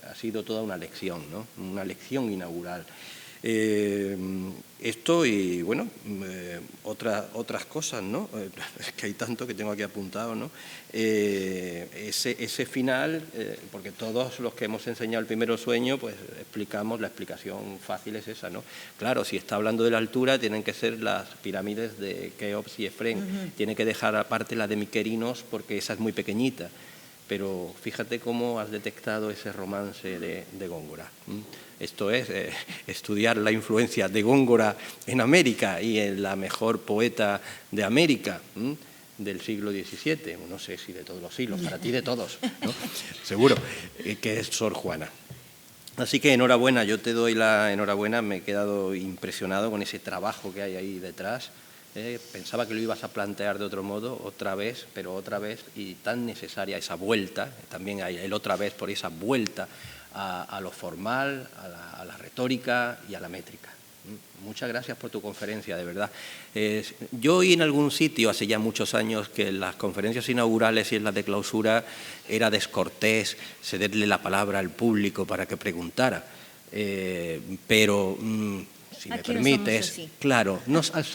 Ha sido toda una lección, ¿no? Una lección inaugural. Esto y, bueno, otras cosas, ¿no? Es que hay tanto que tengo aquí apuntado, ¿no? Ese final, porque todos los que hemos enseñado el primero sueño, pues explicamos, la explicación fácil es esa, ¿no? Claro, si está hablando de la altura, tienen que ser las pirámides de Keops y Efrén. Tiene que dejar aparte la de Miquerinos, porque esa es muy pequeñita. Pero fíjate cómo has detectado ese romance de Góngora. Esto es estudiar la influencia de Góngora en América y en la mejor poeta de América del siglo XVII, no sé si de todos los siglos, para ti de todos, ¿no? Seguro, que es Sor Juana. Así que enhorabuena, yo te doy la enhorabuena, me he quedado impresionado con ese trabajo que hay ahí detrás. Pensaba que lo ibas a plantear de otro modo, otra vez, pero otra vez, y tan necesaria esa vuelta, también hay el otra vez por esa vuelta a lo formal, a la retórica y a la métrica. Muchas gracias por tu conferencia, de verdad. Yo oí en algún sitio, hace ya muchos años, que en las conferencias inaugurales y en las de clausura era descortés cederle la palabra al público para que preguntara, pero... si me permites, claro,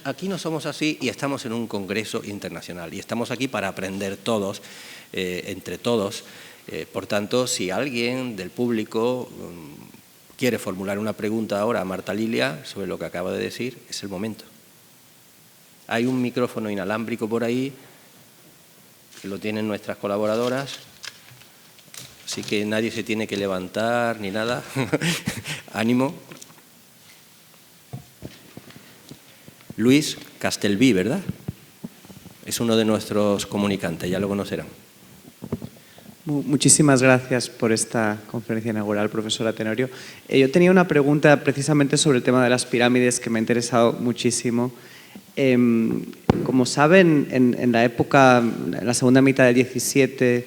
aquí no somos así y estamos en un congreso internacional y estamos aquí para aprender todos, entre todos. Por tanto, si alguien del público quiere formular una pregunta ahora a Marta Lilia sobre lo que acaba de decir, es el momento. Hay un micrófono inalámbrico por ahí, que lo tienen nuestras colaboradoras, así que nadie se tiene que levantar ni nada. Ánimo. Luis Castelví, ¿verdad? Es uno de nuestros comunicantes, ya lo conocerán. Muchísimas gracias por esta conferencia inaugural, profesora Tenorio. Yo tenía una pregunta precisamente sobre el tema de las pirámides que me ha interesado muchísimo. Como saben, en la época, en la segunda mitad del XVII,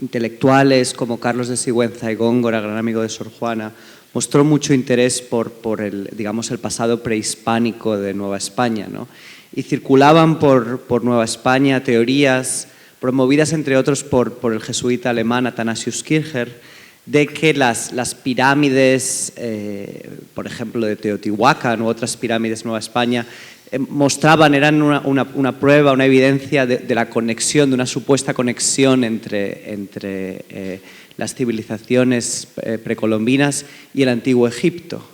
intelectuales como Carlos de Sigüenza y Góngora, gran amigo de Sor Juana, mostró mucho interés por el, digamos, el pasado prehispánico de Nueva España, ¿no? Y circulaban por Nueva España teorías promovidas, entre otros, por el jesuita alemán Athanasius Kircher, de que las pirámides, por ejemplo, de Teotihuacán u otras pirámides de Nueva España, mostraban, eran una prueba, una evidencia de la conexión, de una supuesta conexión entre las civilizaciones precolombinas y el antiguo Egipto.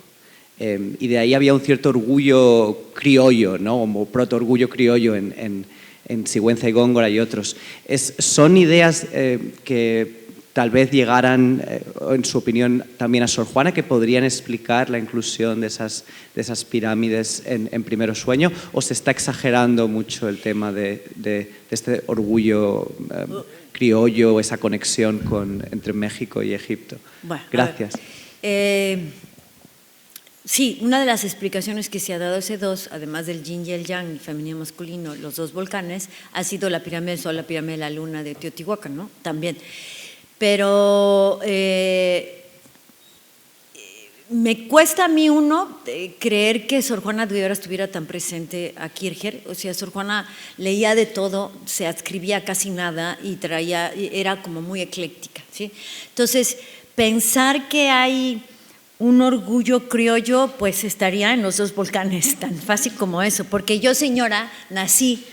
Y de ahí había un cierto orgullo criollo, ¿no? Como proto-orgullo criollo en Sigüenza y Góngora y otros. Son ideas que tal vez llegaran, en su opinión, también a Sor Juana, que podrían explicar la inclusión de esas pirámides en Primero Sueño, o se está exagerando mucho el tema de este orgullo criollo, esa conexión entre México y Egipto. Bueno, gracias. Sí, una de las explicaciones que se ha dado a ese dos, además del yin y el yang, el femenino masculino, los dos volcanes, ha sido la pirámide del Sol, la pirámide de la Luna de Teotihuacán, ¿no? También. Pero me cuesta a mí creer que Sor Juana de Rivera estuviera tan presente a Kirchner. O sea, Sor Juana leía de todo, se adscribía casi nada y era como muy ecléctica, ¿sí? Entonces, pensar que hay un orgullo criollo, pues estaría en los dos volcanes, tan fácil como eso, porque yo, señora, nací,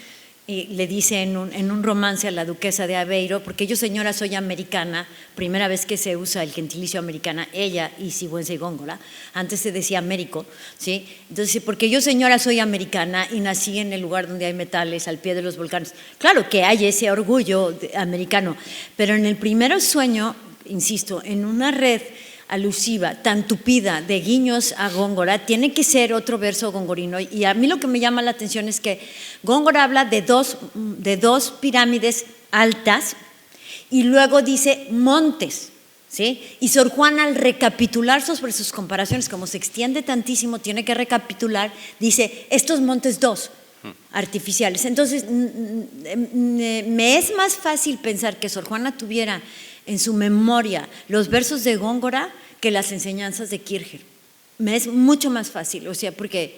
y le dice en un romance a la duquesa de Aveiro, porque yo, señora, soy americana, primera vez que se usa el gentilicio americana, ella y Sigüenza y Góngora, antes se decía Américo, ¿sí? Entonces, porque yo, señora, soy americana y nací en el lugar donde hay metales, al pie de los volcanes. Claro que hay ese orgullo americano, pero en el Primero Sueño, insisto, en una red alusiva, tan tupida de guiños a Góngora, tiene que ser otro verso gongorino. Y a mí lo que me llama la atención es que Góngora habla de dos pirámides altas y luego dice montes, ¿sí? Y Sor Juana, al recapitular sobre sus comparaciones, como se extiende tantísimo, tiene que recapitular, dice estos montes dos artificiales. Entonces, me es más fácil pensar que Sor Juana tuviera en su memoria los versos de Góngora que las enseñanzas de Kirchner. Me es mucho más fácil, o sea, porque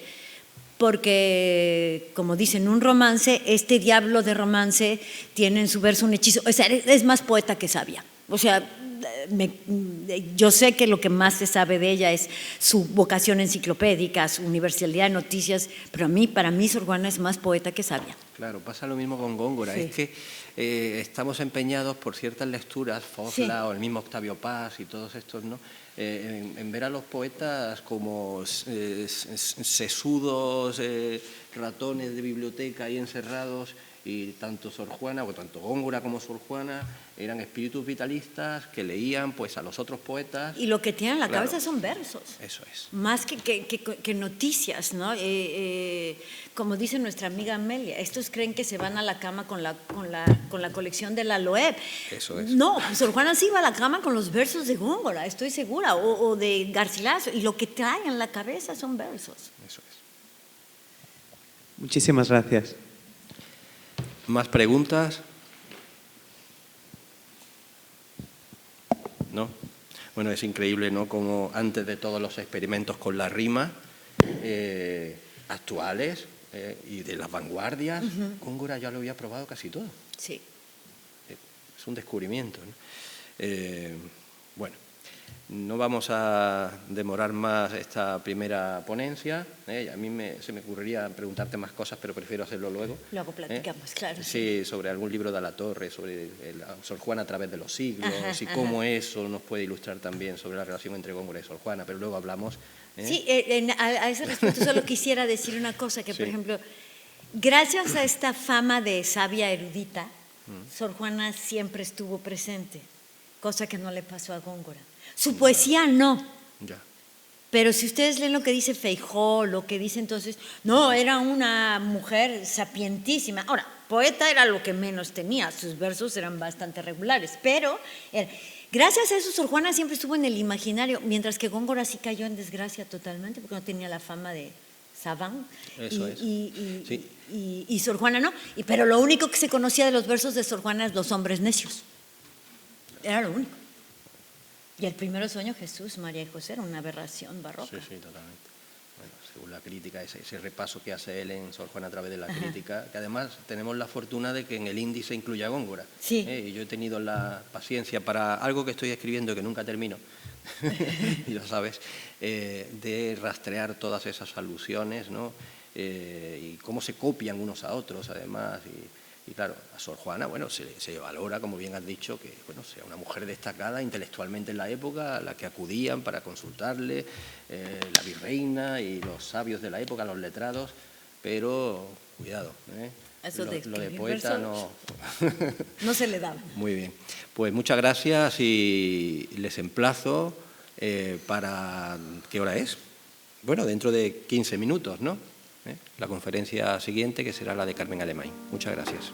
como dicen, un romance, este diablo de romance tiene en su verso un hechizo, o sea, es más poeta que sabia. O sea, yo sé que lo que más se sabe de ella es su vocación enciclopédica, su universalidad de noticias, pero para mí Sor Juana es más poeta que sabia. Claro, pasa lo mismo con Góngora, sí. Es que estamos empeñados por ciertas lecturas, Fosla, sí, o el mismo Octavio Paz y todos estos, ¿no? En ver a los poetas como sesudos, ratones de biblioteca ahí encerrados, y tanto Sor Juana, o tanto Góngora como Sor Juana, eran espíritus vitalistas que leían pues a los otros poetas. Y lo que tienen en la cabeza son versos. Eso es. Más que noticias, ¿no? Como dice nuestra amiga Amelia, estos creen que se van a la cama con la colección de la Loeb. Eso es. No, Sor Juana sí iba a la cama con los versos de Góngora, estoy segura, o de Garcilaso, y lo que traen en la cabeza son versos. Eso es. Muchísimas gracias. ¿Más preguntas? ¿No? Bueno, es increíble, ¿no?, como antes de todos los experimentos con la rima actuales y de las vanguardias, Góngora ya lo había probado casi todo. Sí. Es un descubrimiento, ¿no? Bueno, no vamos a demorar más esta primera ponencia. A mí se me ocurriría preguntarte más cosas, pero prefiero hacerlo luego. Luego platicamos, claro. Sí, sobre algún libro de la Torre, sobre Sor Juana a través de los siglos, y cómo eso nos puede ilustrar también sobre la relación entre Góngora y Sor Juana, pero luego hablamos. Sí, a ese respecto solo quisiera decir una cosa, que sí, por ejemplo, gracias a esta fama de sabia erudita, Sor Juana siempre estuvo presente, cosa que no le pasó a Góngora. Su poesía no. Ya. Pero si ustedes leen lo que dice Feijó, lo que dice entonces, no, era una mujer sapientísima. Ahora, poeta era lo que menos tenía, sus versos eran bastante regulares, pero gracias a eso Sor Juana siempre estuvo en el imaginario, mientras que Góngora sí cayó en desgracia totalmente, porque no tenía la fama de Sabán. Eso es. Y Sor Juana no. Pero lo único que se conocía de los versos de Sor Juana es los hombres necios. Era lo único. Y el Primero Sueño, Jesús, María y José, era una aberración barroca. Sí, sí, totalmente. Bueno, según la crítica, ese repaso que hace él en Sor Juana a través de la crítica, que además tenemos la fortuna de que en el índice incluye a Góngora. Sí. Y yo he tenido la paciencia para algo que estoy escribiendo que nunca termino, y lo sabes, de rastrear todas esas alusiones, ¿no? y cómo se copian unos a otros, además. Y claro, a Sor Juana, bueno, se valora, como bien has dicho, que bueno, sea una mujer destacada intelectualmente en la época, a la que acudían para consultarle, la virreina y los sabios de la época, los letrados, pero cuidado, Eso de lo de escribir poeta versos no... no se le daba. Muy bien, pues muchas gracias y les emplazo para... ¿Qué hora es? Bueno, dentro de 15 minutos, ¿no? La conferencia siguiente, que será la de Carmen Alemany. Muchas gracias.